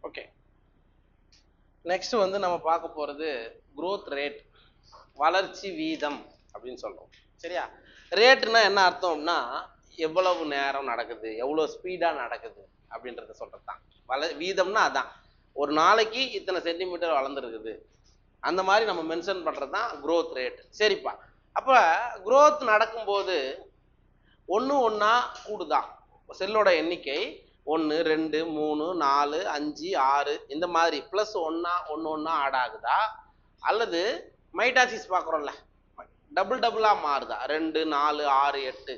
Okay, next வந்து நம்ம பார்க்க போறது growth ரேட், வளர்ச்சி வீதம் அப்படின்னு சொல்றோம். சரியா? ரேட்னா என்ன அர்த்தம்னா எவ்வளவு நேரம் நடக்குது, எவ்வளவு ஸ்பீடா நடக்குது அப்படின்றத சொல்றதுதான். வீதம்னா அதான், ஒரு நாளைக்கு இத்தனை சென்டிமீட்டர் வளர்ந்துருக்குது அந்த மாதிரி நம்ம மென்ஷன் பண்றது தான் growth ரேட். சரிப்பா, அப்ப growth நடக்கும்போது ஒன்று ஒன்றா கூடுதான் செல்லோட எண்ணிக்கை, 1 2 3 4 5 6 இந்த மாதிரி ப்ளஸ் ஒன்றா ஒன்று ஆட் ஆகுதா, அல்லது மைட்டாசிஸ் பார்க்குறோம்ல டபுள் டபுளாக மாறுதா, 2 4 6 8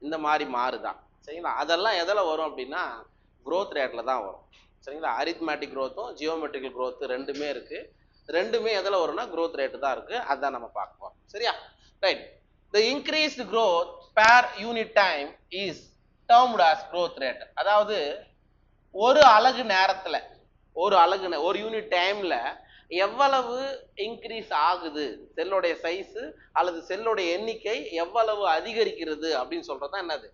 இந்த மாதிரி மாறுதா. சரிங்களா? அதெல்லாம் எதில் வரும் அப்படின்னா growth ரேட்டில் தான் வரும். சரிங்களா? அரித்மேட்டிக் growthம் ஜியோமெட்ரிக்கல் growth ரெண்டுமே இருக்குது. ரெண்டுமே எதில் வரும்னா growth ரேட்டு தான் இருக்குது. அதுதான் நம்ம பார்க்க போகிறோம். சரியா? Right. The increased growth per unit time is termed as growth rate. அதாவது ஒரு அலகு நேரத்தில் ஒரு யூனிட் டைம்ல எவ்வளவு இன்க்ரீஸ் ஆகுது, செல்லுடைய சைஸ் அல்லது செல்லுடைய எண்ணிக்கை எவ்வளவு அதிகரிக்கிறது அப்படின்னு சொல்றது என்னது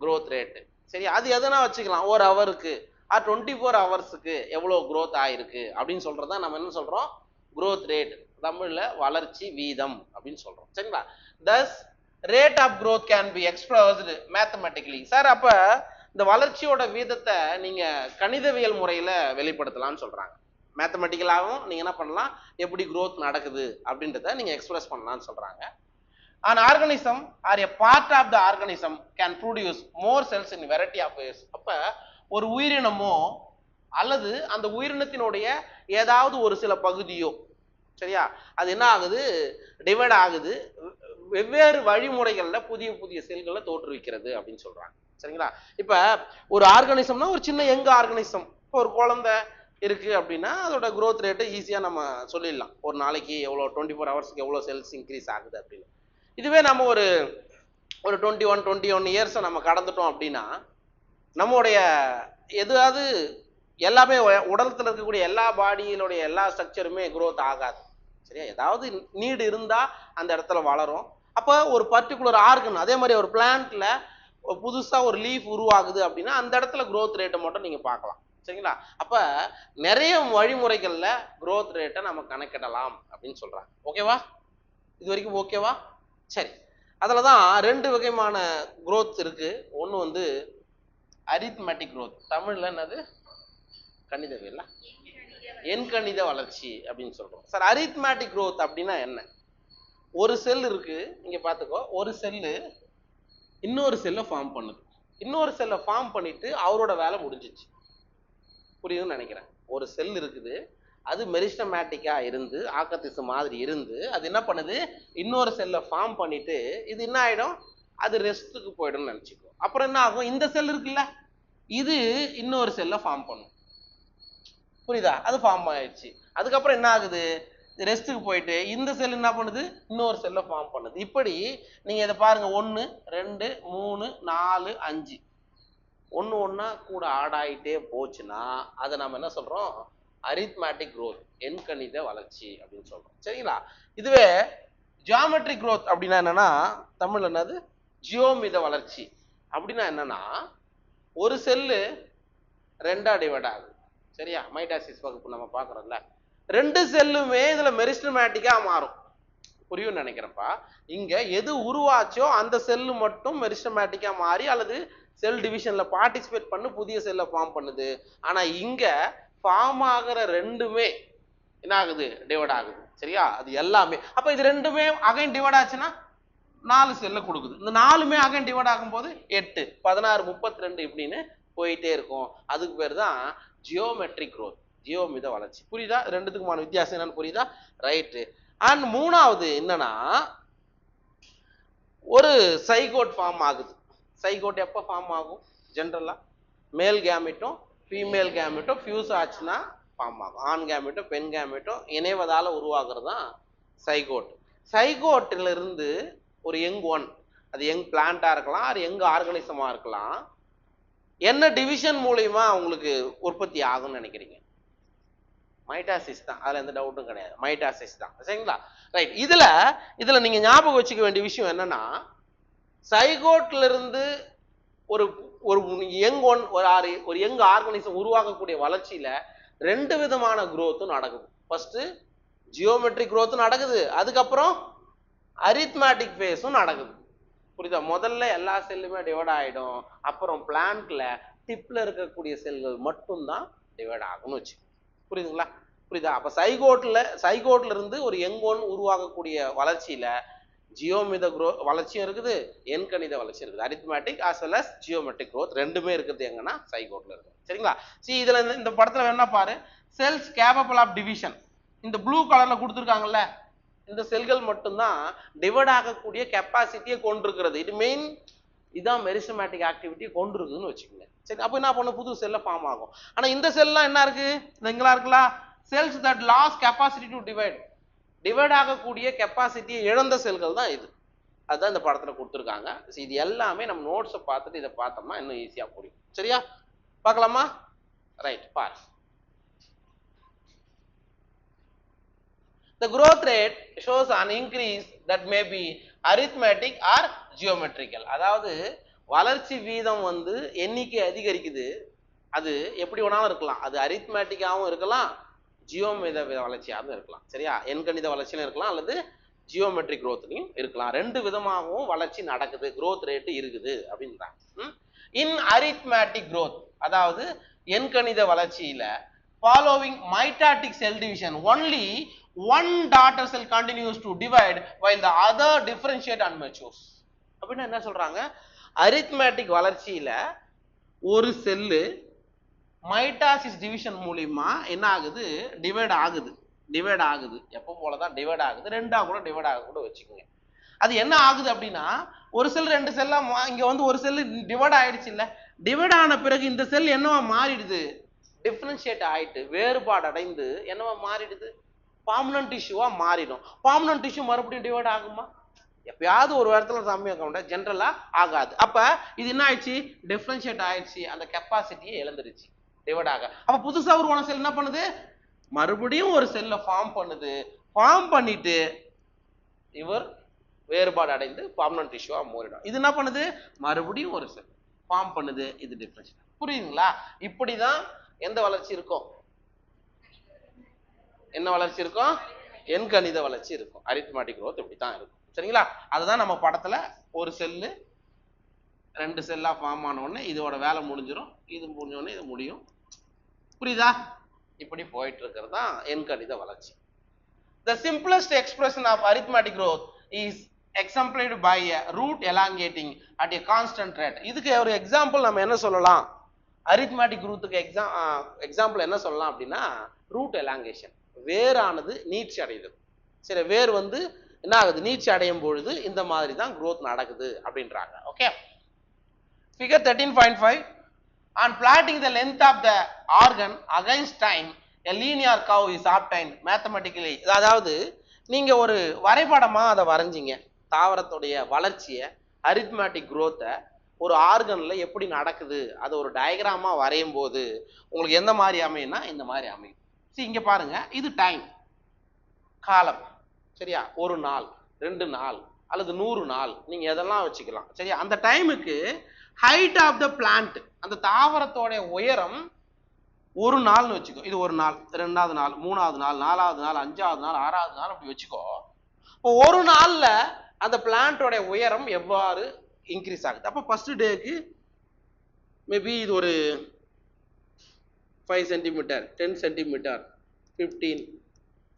growth ரேட். சரி, அது எதனா வச்சுக்கலாம், ஒரு ஹவருக்கு 24 ஹவர்ஸுக்கு எவ்வளோ growth ஆயிருக்கு அப்படின்னு சொல்றதா நம்ம என்ன சொல்றோம், growth ரேட், தமிழ்ல வளர்ச்சி வீதம் அப்படின்னு சொல்றோம். சரிங்களா? thus rate of growth can be expressed mathematically. Sir அப்ப இந்த வளர்ச்சியோட வீதத்தை நீங்க கணிதவியல் முறையில வெளிப்படுத்தலாம்னு சொல்றாங்க. மேத்தமெட்டிக்கலாகவும் நீங்க என்ன பண்ணலாம், எப்படி growth நடக்குது அப்படின்றத நீங்க எக்ஸ்பிரஸ் பண்ணலாம்னு சொல்றாங்க. an organism or a part of the organism can produce more cells in variety of ways. அப்ப ஒரு உயிரினமோ அல்லது அந்த உயிரினத்தினுடைய ஏதாவது ஒரு சில பகுதியோ, சரியா, அது என்ன ஆகுது, டிவைட் ஆகுது, வெவ்வேறு வழிமுறைகள்ல புதிய புதிய செல்களை தோற்றுவிக்கிறது அப்படின்னு சொல்றாங்க. சரிங்களா? இப்ப ஒரு ஆர்கானிசம்னா ஒரு சின்ன யங் ஆர்கானிசம், இப்போ ஒரு குழந்தை இருக்கு அப்படின்னா அதோட growth ரேட்டு ஈஸியா நம்ம சொல்லிடலாம், ஒரு நாளைக்கு எவ்வளோ 24 ஹவர்ஸ்க்கு எவ்வளோ செல்ஸ் இன்க்ரீஸ் ஆகுது அப்படின்னு. இதுவே நம்ம ஒரு 21 இயர்ஸை நம்ம கடந்துட்டோம் அப்படின்னா நம்முடைய எதாவது எல்லாமே உடலத்தில் இருக்கக்கூடிய எல்லா பாடியினுடைய எல்லா ஸ்ட்ரக்சருமே growth ஆகாது. சரியா? ஏதாவது நீடு இருந்தா அந்த இடத்துல வளரும். அப்போ ஒரு பர்டிகுலர் ஆர்கன், அதே மாதிரி ஒரு பிளான்ட்ல புதுசா ஒரு லீஃப் உருவாகுது அப்படின்னா அந்த இடத்துல growth ரேட்டை மட்டும் நீங்க பார்க்கலாம். சரிங்களா? அப்ப நிறைய வழிமுறைகள்ல growth ரேட்டை நம்ம கணக்கிடலாம் அப்படின்னு சொல்றாங்க. ஓகேவா? இது வரைக்கும் ஓகேவா? சரி, அதுலதான் ரெண்டு வகையான growth இருக்கு. ஒண்ணு வந்து அரித்மெட்டிக் growth, தமிழ்ல என்னது, கணிதவியல்ல எண்கணித வளர்ச்சி அப்படின்னு சொல்றோம். சார் அரித்மெட்டிக் growth அப்படின்னா என்ன? ஒரு செல் இருக்கு, இங்க பாத்துக்கோ, ஒரு செல்லு இன்னொரு செல்லை ஃபார்ம் பண்ணுது, இன்னொரு செல்லை ஃபார்ம் பண்ணிட்டு அவரோட வேலை முடிஞ்சிச்சு. புரியுதுன்னு நினைக்கிறேன். ஒரு செல் இருக்குது, அது மெரிஸ்டமேட்டிக்கா இருந்து ஆக்கத்திசு மாதிரி இருந்து அது என்ன பண்ணுது, இன்னொரு செல்லை ஃபார்ம் பண்ணிட்டு இது என்ன ஆயிடும், அது ரெஸ்ட்டுக்கு போயிடும் நினைச்சுக்கோ. அப்புறம் என்ன ஆகும், இந்த செல் இருக்குல்ல இது இன்னொரு செல்லை ஃபார்ம் பண்ணும். புரியுதா? அது ஃபார்ம் ஆயிடுச்சு. அதுக்கப்புறம் என்ன ஆகுது, ரெஸ்ட்டுக்கு போயிட்டு இந்த செல் என்ன பண்ணுது, இன்னொரு செல்லை ஃபார்ம் பண்ணுது. இப்படி நீங்க இதை பாருங்க, 1 2 3 4 5 ஒன்று ஒன்றா கூட ஆட் ஆகிட்டே போச்சுன்னா அதை நம்ம என்ன சொல்றோம், அரித்மெட்டிக் growth, எண்கணித வளர்ச்சி அப்படின்னு சொல்றோம். சரிங்களா? இதுவே ஜியோமெட்ரிக் growth அப்படின்னா என்னன்னா, தமிழ்ல என்னது, ஜியோமித வளர்ச்சி அப்படின்னா என்னன்னா, ஒரு செல்லு ரெண்டா டிவைட் ஆகுது. சரியா? மைட்டாசிஸ் வகுப்பு நம்ம பார்க்குறோம்ல, ரெண்டு செல்லுமே இதுல மெரிஸ்டமேட்டிக்கா மாறும். புரியும் நினைக்கிறப்பா. இங்க எது உருவாச்சோ அந்த செல்லு மட்டும் மெரிஸ்டமேட்டிக்கா மாறி அல்லது செல் டிவிஷன்ல பார்ட்டிசிபேட் பண்ணி புதிய செல்லை ஃபார்ம் பண்ணுது. ஆனா இங்க ஃபார்ம் ஆகிற ரெண்டுமே என்ன ஆகுது, டிவைட் ஆகுது. சரியா? அது எல்லாமே. அப்ப இது ரெண்டுமே அகைன் டிவைட் ஆச்சுன்னா 4 செல்லை கொடுக்குது. இந்த 4மே அகைன் டிவைட் ஆகும்போது 8 16 32 இப்படின்னு போயிட்டே இருக்கும். அதுக்கு பேர் தான் ஜியோமெட்ரிக் growth, ஜியோமித வளர்ச்சி. புரியுதா? ரெண்டுத்துக்குமான வித்தியாசம் என்னன்னு புரியுதா? ரைட்டு. அண்ட் மூணாவது என்னன்னா, ஒரு சைகோட் ஃபார்ம் ஆகுது. சைகோட் எப்போ ஃபார்ம் ஆகும், ஜென்ரலா மேல் கேமிட்டும் ஃபீமேல் கேமிட்டும் ஃபியூஸ் ஆச்சுன்னா ஃபார்ம் ஆகும். ஆண் கேமிட்டும் பெண் கேமிட்டும் இணைவதால உருவாகிறது தான் சைகோட். சைகோட்டில் இருந்து ஒரு யங் ஒன், அது யங் பிளான்டா இருக்கலாம், அது யங் ஆர்கானிசமா இருக்கலாம், என்ன டிவிஷன் மூலயமா உங்களுக்கு உற்பத்தி ஆகும்னு நினைக்கிறீங்க? மைட்டாசிஸ் தான், அதுல எந்த டவுட்டும் கிடையாது, மைட்டாசிஸ் தான். சரிங்களா? ரைட். இதுல நீங்க ஞாபகம் வச்சுக்க வேண்டிய விஷயம் என்னன்னா, சைகோட்ல இருந்து ஒரு ஒரு யங் ஒன், ஒரு யங் ஆர்கானிசம் உருவாக்கக்கூடிய வளர்ச்சியில ரெண்டு விதமான growthம் நடக்குது. ஃபர்ஸ்ட் ஜியோமெட்ரிக் growth நடக்குது, அதுக்கப்புறம் அரித்மேட்டிக் ஃபேஸும் நடக்குது. புரியுதா? முதல்ல எல்லா செல்லுமே டிவைட் ஆயிடும், அப்புறம் பிளான்ட்ல டிப்ல இருக்கக்கூடிய செல்கள் மட்டும்தான் டிவைட் ஆகும்னு வச்சு. புரியுதுங்களா? புரியுதா? அப்ப சைகோட்ல இருந்து ஒரு யங்கோன் உருவாகக்கூடிய வளர்ச்சியில ஜியோமித வளர்ச்சியும் இருக்குது, எண்கணித வளர்ச்சி இருக்குது. Arithmetic as well as geometric growth ரெண்டுமே இருக்குது எங்கன்னா சைகோட்ல இருக்கு. சரிங்களா? இதுல இந்த படத்துல வேணா பாரு, செல்ஸ் கேப்பபிள் ஆஃப் டிவிஷன். இந்த ப்ளூ கலர்ல கொடுத்துருக்காங்கல்ல, இந்த செல்கள் மட்டும்தான் டிவைட் ஆகக்கூடிய கெப்பாசிட்டியை கொண்டிருக்கிறது. இது மெயின், இதான் மெரிசமேட்டிக் ஆக்டிவிட்டியை கொண்டிருக்குதுன்னு வச்சுக்கோங்க. சரி, அப்போ என்ன பண்ண, புது செல்ல ஃபார்ம் ஆகும். ஆனா இந்த செல்லாம் என்ன இருக்கு, இங்கெல்லாம் இருக்குல்ல, cells that lose capacity to divide ஆகக்கூடிய கெப்பாசிட்டியை இழந்த செல்கள் தான் இது. அதுதான் இந்த படத்துல கொடுத்துருக்காங்க. இது எல்லாமே நம்ம நோட்ஸை பார்த்துட்டு இதை பார்த்தோம்னா இன்னும் ஈஸியா புரியும். சரியா? பார்க்கலாமா? ரைட், பாரு. The growth rate shows an increase that may be arithmetic or geometrical. அதாவது வளர்ச்சி வீதம் வந்து எண்ணிக்கை அதிகரிக்குது, அது எப்படி வேணாலும் இருக்கலாம். அது அரித்மேட்டிக்காவும் இருக்கலாம், ஜியோமித வளர்ச்சியாகவும் இருக்கலாம். சரியா? எண்கணித வளர்ச்சியிலும் இருக்கலாம், அல்லது ஜியோமெட்ரிக் growthலையும் இருக்கலாம். ரெண்டு விதமாகவும் வளர்ச்சி நடக்குது, growth rate இருக்குது அப்படின்றாங்க. இன் அரித்மேட்டிக் growth, அதாவது எண்கணித வளர்ச்சியில following mitotic cell division only one daughter cell continues to divide while the other differentiate and matures. அப்படின்னா என்ன சொல்றாங்க, அரித்மேட்டிக் வளர்ச்சியில ஒரு செல்லு மைட்டாசிஸ் டிவிஷன் மூலியமா என்ன ஆகுது, டிவைட் ஆகுது. எப்போ போலதான் டிவைட் ஆகுது, ரெண்டா கூட டிவைட் ஆக கூட வச்சுக்கோங்க. அது என்ன ஆகுது அப்படின்னா, ஒரு செல் ரெண்டு செல்லா இங்க வந்து ஒரு செல் டிவைட் ஆயிடுச்சு இல்ல, டிவைட் ஆன பிறகு இந்த செல் என்னவா மாறிடுது, டிஃபரன்ஷியேட் ஆயிட்டு வேறுபாடு அடைந்து என்னவா மாறிடுது, பார்மனன்ட் டிஷ்யூவா மாறிடும். பார்மனன்ட் டிஷ்யூ மறுபடியும் டிவைட் ஆகுமா? எப்பயாவது ஒரு இடத்துல சமயம் ஜென்ரலா ஆகாது. அப்ப இது என்ன ஆயிடுச்சு, டிஃபரன்ஷியேட் ஆயிடுச்சு, அந்த கெப்பாசிட்டியை இழந்துருச்சு டிவைட் ஆக. அப்ப புதுசா உருவான செல் என்ன பண்ணுது, மறுபடியும் ஒரு செல்ல ஃபார்ம் பண்ணுது, ஃபார்ம் பண்ணிட்டு இவர் வேறுபாடு அடைந்து பர்மனன்ட் டிஷ்யூவா மாறிடும். இது என்ன பண்ணுது, மறுபடியும் ஒரு செல் ஃபார்ம் பண்ணுது, இது டிஃபரன்ஷியேட். புரியுதுங்களா? இப்படிதான் எந்த வளர்ச்சி இருக்கும், என்ன வளர்ச்சி இருக்கும், எண்கணித வளர்ச்சி இருக்கும். அரித்மேட்டிக் growth இப்படித்தான் இருக்கும். சரிங்களா? அதுதான் நம்ம படத்துல ஒரு செல்லு ரெண்டு செல்லா ஃபார்ம் ஆன உடனே இதோட வேலை முடிஞ்சிடும், இது முடிஞ்ச உடனே இது முடியும். புரியுதா? இப்படி போயிட்டு இருக்கிறது தான் எண்கணித வளர்ச்சி. The simplest expression of arithmetic growth is exemplified by a root elongating at a constant rate. இதுக்கு ஒரு எக்ஸாம்பிள் நம்ம என்ன சொல்லலாம், அரித்மேட்டிக் growthக்கு எக்ஸாம்பிள் என்ன சொல்லலாம் அப்படின்னா, ரூட் எலாங்கேஷன், வேரானது நீட்சி அடையுது. சரி, வேர் வந்து என்ன ஆகுது, நீட்சி அடையும் பொழுது இந்த மாதிரி தான் growth நடக்குது அப்படின்றாங்க. Okay, figure 13.5, on plotting the length of the organ against time a linear curve is obtained mathematically. அதாவது நீங்க ஒரு வரைபடமா அதை வரைஞ்சிங்க, தாவரத்துடைய வளர்ச்சியை, அரித்மேட்டிக் growth-ஐ ஒரு ஆர்கன்ல எப்படி நடக்குது அதை ஒரு டயக்ராமா வரையும் போது உங்களுக்கு எந்த மாதிரி அமையும்னா இந்த மாதிரி அமையும். சரி, இங்க பாருங்க, இது டைம், காலம். சரியா? ஒரு நாள், 2 நாள் அல்லது 100 நாள், நீங்க எதெல்லாம் வச்சுக்கலாம். சரியா? அந்த டைமுக்கு ஹைட் ஆஃப் த பிளான்ட், அந்த தாவரத்தோட உயரம் ஒரு நாள்னு வச்சுக்கோ. இது ஒரு நாள், 2வது நாள், 3வது நாள், 4வது நாள், 5வது நாள், 6வது நாள், அப்படி வச்சுக்கோ. இப்போ ஒரு நாள்ல அந்த பிளான்ட்டோட உயரம் எவ்வாறு இன்க்ரீஸ் ஆகுது. அப்போ ஃபர்ஸ்ட் டேக்கு மேபி இது ஒரு 5 சென்டிமீட்டர், 10 சென்டிமீட்டர், 15,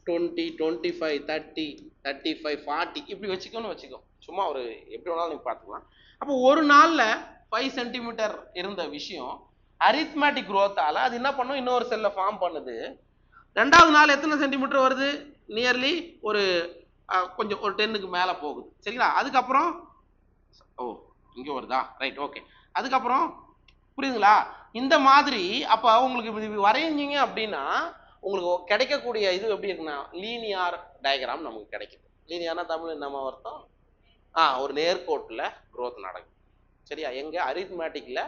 20, 25, 30, 35, 40 இப்படி வச்சுக்கோன்னு வச்சுக்கோ. சும்மா ஒரு எப்படி வேணாலும் நீங்க பார்த்துக்கலாம். அப்போ ஒரு நாள்ல 5 சென்டிமீட்டர் இருந்த விஷயம் அரித்மேட்டிக் growth-ஆல அது என்ன பண்ணும், இன்னொரு செல்ல ஃபார்ம் பண்ணுது. 2வது நாள் எத்தனை சென்டிமீட்டர் வருது, நியர்லி ஒரு கொஞ்சம் ஒரு 10க்கு மேல போகுது. சரிங்களா? அதுக்கப்புறம் இங்க வருதா, ரைட், ஓகே. அதுக்கப்புறம் புரியுதுங்களா? இந்த மாதிரி அப்ப உங்களுக்கு வரைஞ்சிங்க அப்படின்னா உங்களுக்கு கிடைக்கக்கூடிய இது எப்படி இருக்குன்னா லீனியர் டயக்ராம் நமக்கு கிடைக்குது. லீனியர்னா தமிழ் நம்ம அர்த்தம், ஒரு நேர்கோட்டுல growth நடக்கும். சரியா? எங்க அரித்மேட்டிக்ல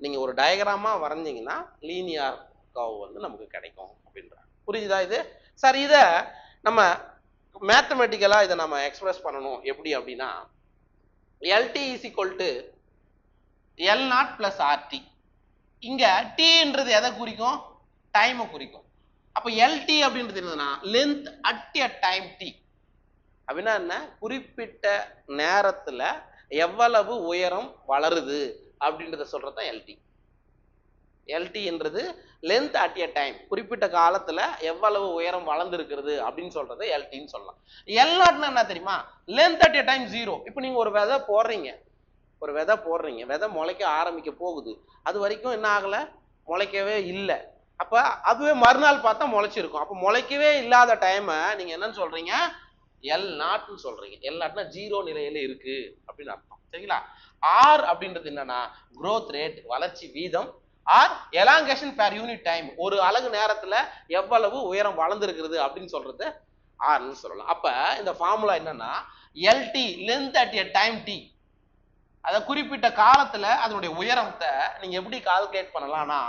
நீங்க ஒரு டயக்ராமா வரைஞ்சிங்கன்னா லீனியர் கர்வ் வந்து நமக்கு கிடைக்கும் அப்படின்றாங்க. புரியுதா இது? சரி, இதை நம்ம மேத்தமெட்டிக்கலா இதை நம்ம எக்ஸ்பிரஸ் பண்ணணும் எப்படி அப்படின்னா, LT is equal to L0 plus RT. இங்க Tன்றது எதை குறிக்கும், டைமை குறிக்கும். அப்ப LT அப்படின்றது என்னன்னா length at a time t அப்படின்னா என்ன, குறிப்பிட்ட நேரத்துல எவ்வளவு உயரம் வளருது அப்படின்றத சொல்றதுதான் LT. LT என்றது லென்த் அட் எ டைம், குறிப்பிட்ட காலத்துல எவ்வளவு உயரம் வளர்ந்துருக்கிறது அப்படின்னு சொல்றது LTன்னு சொல்லலாம். L0 என்ன தெரியுமா, லென்த் அட் எ டைம் 0. இப்போ நீங்க ஒரு விதை போடுறீங்க, விதை முளைக்க ஆரம்பிக்க போகுது, அது வரைக்கும் என்ன ஆகல, முளைக்கவே இல்லை. அப்ப அதுவே மறுநாள் பார்த்தா முளைச்சிருக்கும். அப்ப முளைக்கவே இல்லாத டைமை நீங்க என்னன்னு சொல்றீங்க, L0 சொல்றீங்க. L0 0 நிலையில இருக்கு அப்படின்னு அர்த்தம். சரிங்களா? R அப்படின்றது என்னன்னா growth rate, வளர்ச்சி வீதம், or elongation per unit time, ஒரு அலகு நேரத்துல எவ்வளவு உயரம் வளர்ந்துருக்கிறது அப்படின்னு சொல்றது ஆர்னு சொல்லலாம். அப்ப இந்த ஃபார்முலா என்னன்னா LT length at a time t, அத குறிப்பிட்ட காலத்துல அதனுடைய உயரத்தை நீங்க எப்படி கால்குலேட் பண்ணலாம்னா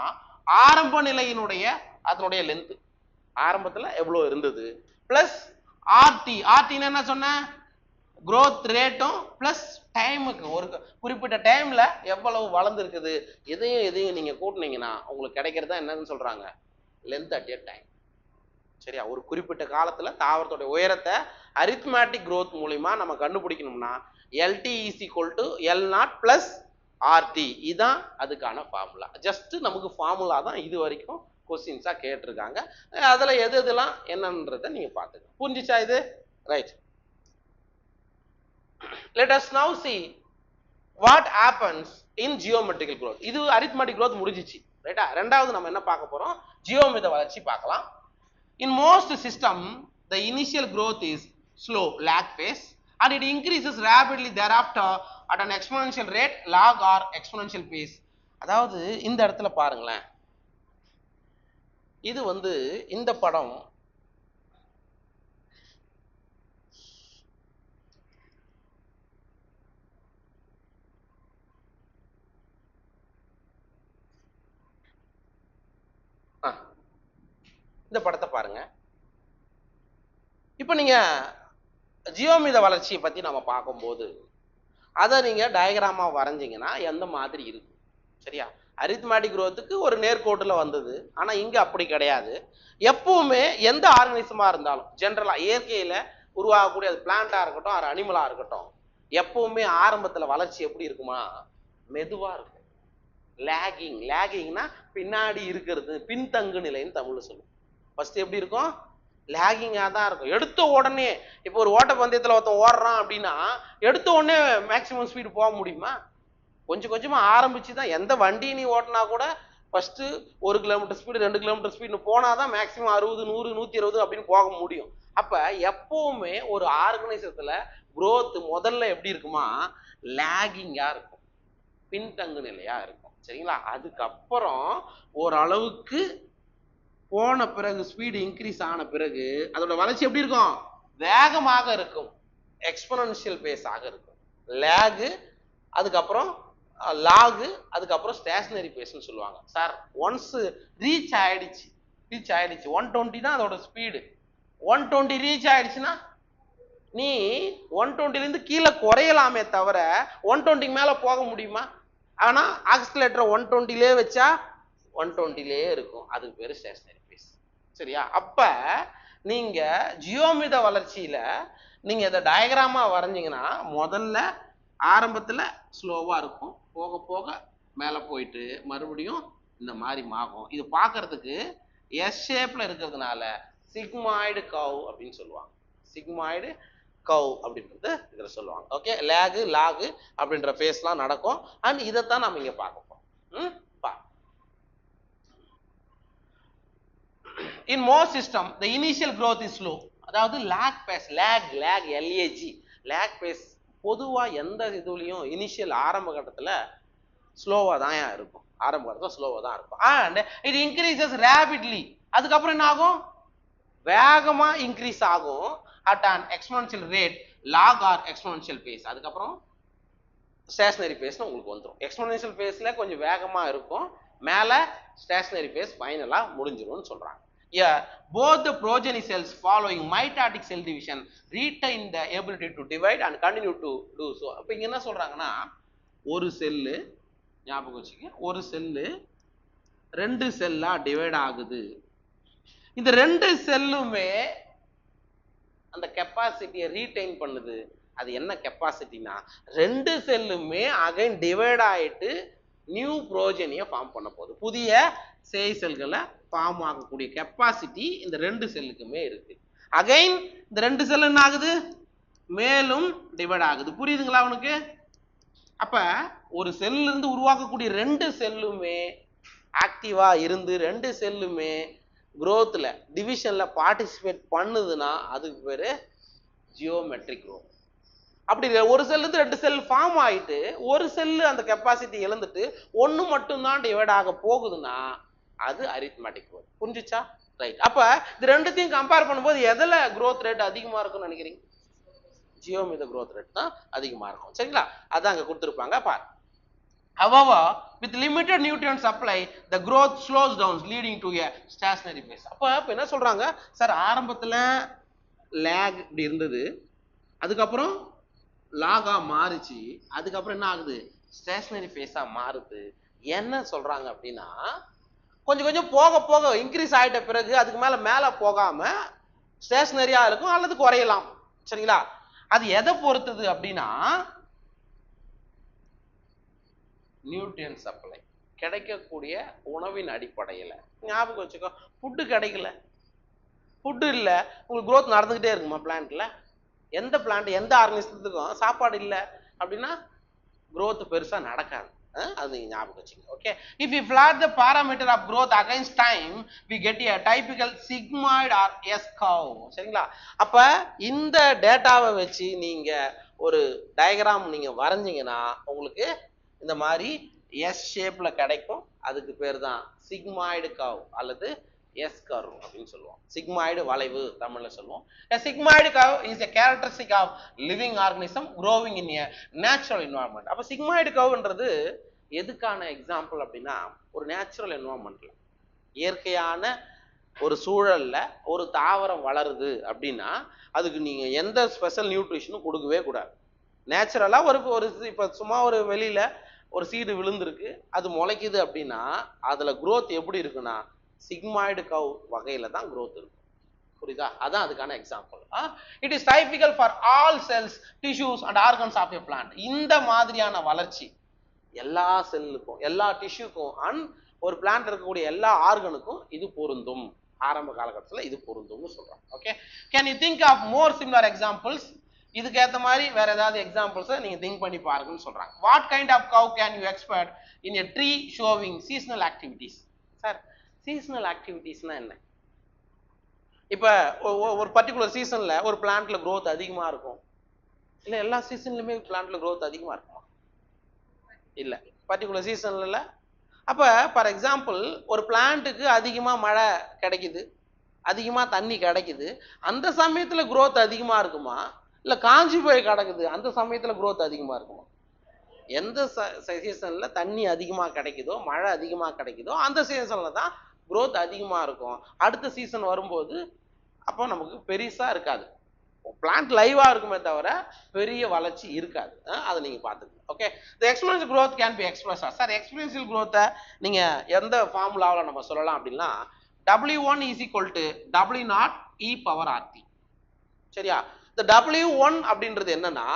ஆரம்ப நிலையினுடைய அதனுடைய லென்த், ஆரம்பத்துல எவ்வளவு இருந்தது, பிளஸ் ஆர்டி. ஆர்டின்னு என்ன சொன்ன, growth ரேட்டும் பிளஸ் டைமுக்கு, ஒரு குறிப்பிட்ட டைம்ல எவ்வளவு வளர்ந்துருக்குது, எதையும் நீங்க கூட்டினீங்கன்னா உங்களுக்கு கிடைக்கிறதா என்னன்னு சொல்றாங்க, லென்த் அட் எ டைம். சரியா? ஒரு குறிப்பிட்ட காலத்துல தாவரத்தோட உயரத்தை அரித்மேட்டிக் growth மூலியமா நம்ம கண்டுபிடிக்கணும்னா LT is equal to L0 plus RT. இதுதான் அதுக்கான ஃபார்முலா. ஜஸ்ட் நமக்கு ஃபார்முலா தான் இது வரைக்கும் கொஸ்டின்ஸா கேட்டிருக்காங்க. அதுல எது எதுலாம் என்னன்றதை நீங்க பாத்துக்கணும். புரிஞ்சுச்சா இது? Right. Let us now see what happens in geometrical growth. இது arithmetic growth முடிஞ்சிச்சு. ரைட்டா? ரெண்டாவது நம்ம என்ன பார்க்க போறோம், ஜியோமித வளர்ச்சி பார்க்கலாம். In most system the initial growth is slow, lag phase, and it increases rapidly thereafter at an exponential rate, log or exponential pace. அதாவது இந்த இடத்துல பாருங்களேன், இது வந்து இந்த படம் இந்த படத்தை பாருங்க. இப்போ நீங்க ஜியோமித வளர்ச்சியை பத்தி நம்ம பார்க்கும்போது அதை நீங்க டயக்ராமா வரைஞ்சிங்கன்னா எந்த மாதிரி இருக்கும்? சரியா? அரித்மேட்டிக் growthக்கு ஒரு நேர்கோட்டுல வந்தது, ஆனா இங்க அப்படி கிடையாது. எப்பவுமே எந்த ஆர்கனிசமா இருந்தாலும் ஜென்ரலா இயற்கையில உருவாகக்கூடிய அது பிளான்டா இருக்கட்டும், அது அனிமலா இருக்கட்டும், எப்பவுமே ஆரம்பத்துல வளர்ச்சி எப்படி இருக்குமா, மெதுவா இருக்கும். லேகிங்னா பின்னாடி இருக்கிறது, பின்தங்கு நிலைன்னு தமிழ்ல சொல்லுவோம். ஃபர்ஸ்ட் எப்படி இருக்கும், லேகிங்கா தான் இருக்கும். எடுத்த உடனே இப்போ ஒரு ஓட்ட பந்தயத்துல ஒருத்தன் ஓடுறான் அப்படின்னா எடுத்த உடனே மேக்சிமம் ஸ்பீடு போக முடியுமா? கொஞ்சம் கொஞ்சமா ஆரம்பிச்சு தான், எந்த வண்டி நீ ஓட்டினா கூட first 1 kilometre speed 2 kilometre speed போனாதான் மேக்சிமம் 60 100 120 அப்படின்னு போக முடியும். அப்ப எப்பவுமே ஒரு ஆர்கனைசத்துல growth முதல்ல எப்படி இருக்குமா, லேகிங்கா இருக்கும், பின்தங்கு நிலையா இருக்கும். சரிங்களா? அதுக்கப்புறம் ஓரளவுக்கு போன பிறகு ஸ்பீடு இன்க்ரீஸ் ஆன பிறகு அதோட வளர்ச்சி எப்படி இருக்கும், வேகமாக இருக்கும், எக்ஸ்போனன்ஷியல் பேஸ் ஆக இருக்கும். லேகு, அதுக்கப்புறம் லாகு, அதுக்கப்புறம் ஸ்டேஷனரி பேஸ்ன்னு சொல்லுவாங்க. சார் ஒன்ஸ் ரீச் ஆயிடுச்சு 120 தான் அதோட ஸ்பீடு. 120 ரீச் ஆயிடுச்சுன்னா நீ 120 இருந்து கீழே குறையலாமே தவிர 120 மேல போக முடியுமா? ஆனா ஆக்சிலரேட்டரை 120 வச்சா 120 இருக்கும். அதுக்கு பேரு ஸ்டேஷனரி பேஸ். சரியா? அப்ப நீங்க ஜியோமித வளர்ச்சியில நீங்க இதை டயக்ராமா வரைஞ்சிங்கன்னா முதல்ல ஆரம்பத்துல ஸ்லோவா இருக்கும், போக போக மேல போயிட்டு மறுபடியும் இந்த மாதிரி ஆகும். இது பார்க்கறதுக்கு எஸ் ஷேப்ல இருக்கிறதுனால சிக்மாய்டு கவ் அப்படின்னு சொல்லுவாங்க. சிக்மாய்டு கவ் அப்படின்றது இதுல சொல்லுவாங்க. ஓகே, லேகு லாகு அப்படின்ற ஃபேஸ்லாம் நடக்கும். அண்ட் இதைத்தான் நம்ம இங்க பார்க்க போறோம். In most system the initial growth is slow. அதாவது lag phase, lag lag phase பொதுவா எந்த இதுலயும் இனிஷியல் ஆரம்ப கட்டத்துல ஸ்லோவா தான் இருக்கும். ஆரம்ப கட்டத்துல ஸ்லோவா தான் இருக்கும். and it increases rapidly. அதுக்கப்புறம் என்ன ஆகும், வேகமா இன்க்ரீஸ் ஆகும் at an exponential rate, log or exponential pace. அதுக்கப்புறம் ஸ்டேஷனரி பேஸ்னு உங்களுக்கு வந்துடும். எக்ஸ்போனன்ஷியல் பேஸ்ல கொஞ்சம் வேகமா இருக்கும், மேல ஸ்டேஷனரி பேஸ் ஃபைனலா முடிஞ்சிரும்னு சொல்றாங்க. Yeah, both the progeny cells following mitotic cell division retain the ability to divide and continue to do so. அப்ப இங்க என்ன சொல்றாங்கன்னா, ஒரு செல்லு, ஞாபகம் வச்சுக்க, ஒரு செல்லு 2 செல்லா டிவைட் ஆகுது. இந்த ரெண்டு செல்லுமே அந்த கெப்பாசிட்டியை ரீடைன் பண்ணுது. அது என்ன கெப்பாசிட்டினா, ரெண்டு செல்லுமே அகைன் டிவைட் ஆயிட்டு நியூ புரோஜனியை ஃபார்ம் பண்ண போகுது. புதிய சேய் செல்களை ஃபார்ம் ஆகக்கூடிய கெப்பாசிட்டி இந்த ரெண்டு செல்லுக்குமே இருக்கு. அகைன் இந்த ரெண்டு செல் என்ன ஆகுது, மேலும் டிவைட் ஆகுது. புரியுதுங்களா உனக்கு? அப்ப ஒரு செல்ல இருந்து உருவாக்கக்கூடிய ரெண்டு செல்லுமே ஆக்டிவா இருந்து ரெண்டு செல்லுமே growthல டிவிஷன்ல பார்ட்டிசிபேட் பண்ணுதுன்னா அதுக்கு பேரு ஜியோமெட்ரிக் growth. அப்படி ஒரு செல் இருந்து ரெண்டு செல் ஃபார்ம் ஆயிட்டு ஒரு செல்லு அந்த கெப்பாசிட்டி இழந்துட்டு ஒன்னு மட்டும் தான் டிவைட் ஆக போகுதுன்னா அது அரித்மெட்டிக் growth. புரிஞ்சுச்சா? ரைட். அப்ப இது ரெண்டுத்தையும் கம்பேர் பண்ணும்போது எதுல growth rate அதிகமா இருக்கும்னு நினைக்கிறீங்க? ஜியோமெட்ரிக் growth rate தான் அதிகமா இருக்கும். சரிங்களா? அதான் அங்க கொடுத்திருப்பாங்க பாரு. However, with limited nutrient supply, the growth slows down, leading to a stationary phase. அப்ப என்ன சொல்றாங்க சார், ஆரம்பத்துல lag இப்படி இருந்தது, அதுக்கப்புறம் லாகா மாறிச்சு, அதுக்கப்புறம் என்ன ஆகுது, ஸ்டேஷனரி ஃபேஸா மாறுது. என்ன சொல்றாங்க அப்படின்னா, கொஞ்சம் கொஞ்சம் போக போக இன்க்ரீஸ் ஆயிட்ட பிறகு அதுக்கு மேல போகாம ஸ்டேஷனரியா இருக்கும் அல்லது குறையலாம். சரிங்களா? அது எதை பொறுத்தது அப்படின்னா, நியூட்ரியன் சப்ளை, கிடைக்கக்கூடிய உணவின் அடிப்படையில். ஞாபகம் வச்சுக்கோ, ஃபுட்டு கிடைக்கல, ஃபுட்டு இல்லை, உங்களுக்கு க்ரோத் நடந்துகிட்டே இருக்குமா பிளான்ட்ல? எந்த பிளான்ட் எந்த ஆர்கனிசத்துக்கும் சாப்பாடு இல்லை அப்படின்னா க்ரோத் பெருசா நடக்காது. அது நீங்க ஞாபகம் வச்சுக்கோங்க. Okay, if you plot the parameter of growth against time, we get a typical sigmoid or S curve. சரிங்களா? அப்ப இந்த டேட்டாவை வச்சு நீங்க ஒரு டயக்ராம் நீங்க வரைஞ்சீங்கன்னா உங்களுக்கு இந்த மாதிரி எஸ் ஷேப்ல கிடைக்கும். அதுக்கு பேர் தான் சிக்மாய்டு கர்வ் அல்லது எஸ் கர்வ் அப்படின்னு சொல்லுவோம். சிக்மாய்டு வளைவு தமிழ்ல சொல்லுவோம். A sigmoid curve is a characteristic of living organism growing in a natural environment. அப்ப sigmoid curveன்றது எதுக்கான எக்ஸாம்பிள் அப்படின்னா, ஒரு நேச்சுரல் என்வரான்மெண்ட்ல, இயற்கையான ஒரு சூழல்ல ஒரு தாவரம் வளருது அப்படின்னா அதுக்கு நீங்க எந்த ஸ்பெஷல் நியூட்ரிஷனும் கொடுக்கவே கூடாது. நேச்சுரலா ஒரு இப்ப சும்மா ஒரு வெளியில ஒரு சீடு விழுந்திருக்கு, அது முளைக்குது அப்படின்னா அதுல growth எப்படி இருக்குன்னா சிக்மாய்டு கர்வ் வகையில தான் growth இருக்கும். புரியுதா? அதான் அதுக்கான example. It is typical for all cells, tissues and organs of a plant. இந்த மாதிரியான வளர்ச்சி எல்லா செல்லுக்கும், எல்லா டிஷ்யூக்கும் அண்ட் ஒரு பிளான்ட் இருக்கக்கூடிய எல்லா ஆர்கனுக்கும் இது பொருந்தும். ஆரம்ப காலகட்டத்தில் இது பொருந்தும்னு சொல்றாங்க. Okay, can you think of more similar examples? இதுக்கு ஏற்ற மாதிரி வேற ஏதாவது எக்ஸாம்பிள்ஸை நீங்க திங்க் பண்ணி பாருங்கன்னு சொல்றாங்க. What kind of cow can you expect in a tree showing seasonal activities? Sir, seasonal ஆக்டிவிட்டிஸ்னா என்ன? இப்ப ஒரு பர்டிகுலர் சீசன்ல ஒரு பிளான்ட்ல growth அதிகமா இருக்கும், இல்ல எல்லா சீசன்லயுமே பிளான்ட்ல growth அதிகமா இருக்குமா? இல்ல, பர்டிகுலர் சீசன்ல. அப்ப ஃபார் எக்ஸாம்பிள் ஒரு பிளான்ட்டுக்கு அதிகமா மழை கிடைக்குது, அதிகமா தண்ணி கிடைக்குது, அந்த சமயத்துல growth அதிகமா இருக்குமா? இல்ல காஞ்சி போய் கிடக்குது அந்த சமயத்துல growth அதிகமா இருக்குமா? எந்த சீசன்ல தண்ணி அதிகமா கிடைக்குதோ, மழை அதிகமா கிடைக்குதோ அந்த சீசன்ல தான் growth அதிகமா இருக்கும். அடுத்த சீசன் வரும்போது அப்போ நமக்கு பெருசா இருக்காது, பிளான்ட் லைவா இருக்குமே தவிர பெரிய வளர்ச்சி இருக்காது. அதை நீங்க பாத்துக்கணும். Okay, the exponential growth can be expressed as, sir exponential growth நீங்க எந்த ஃபார்முலாவில் நம்ம சொல்லலாம் அப்படின்னா, W1 is equal to W0 e power RT. சரியா? இந்த W1 அப்படின்றது என்னன்னா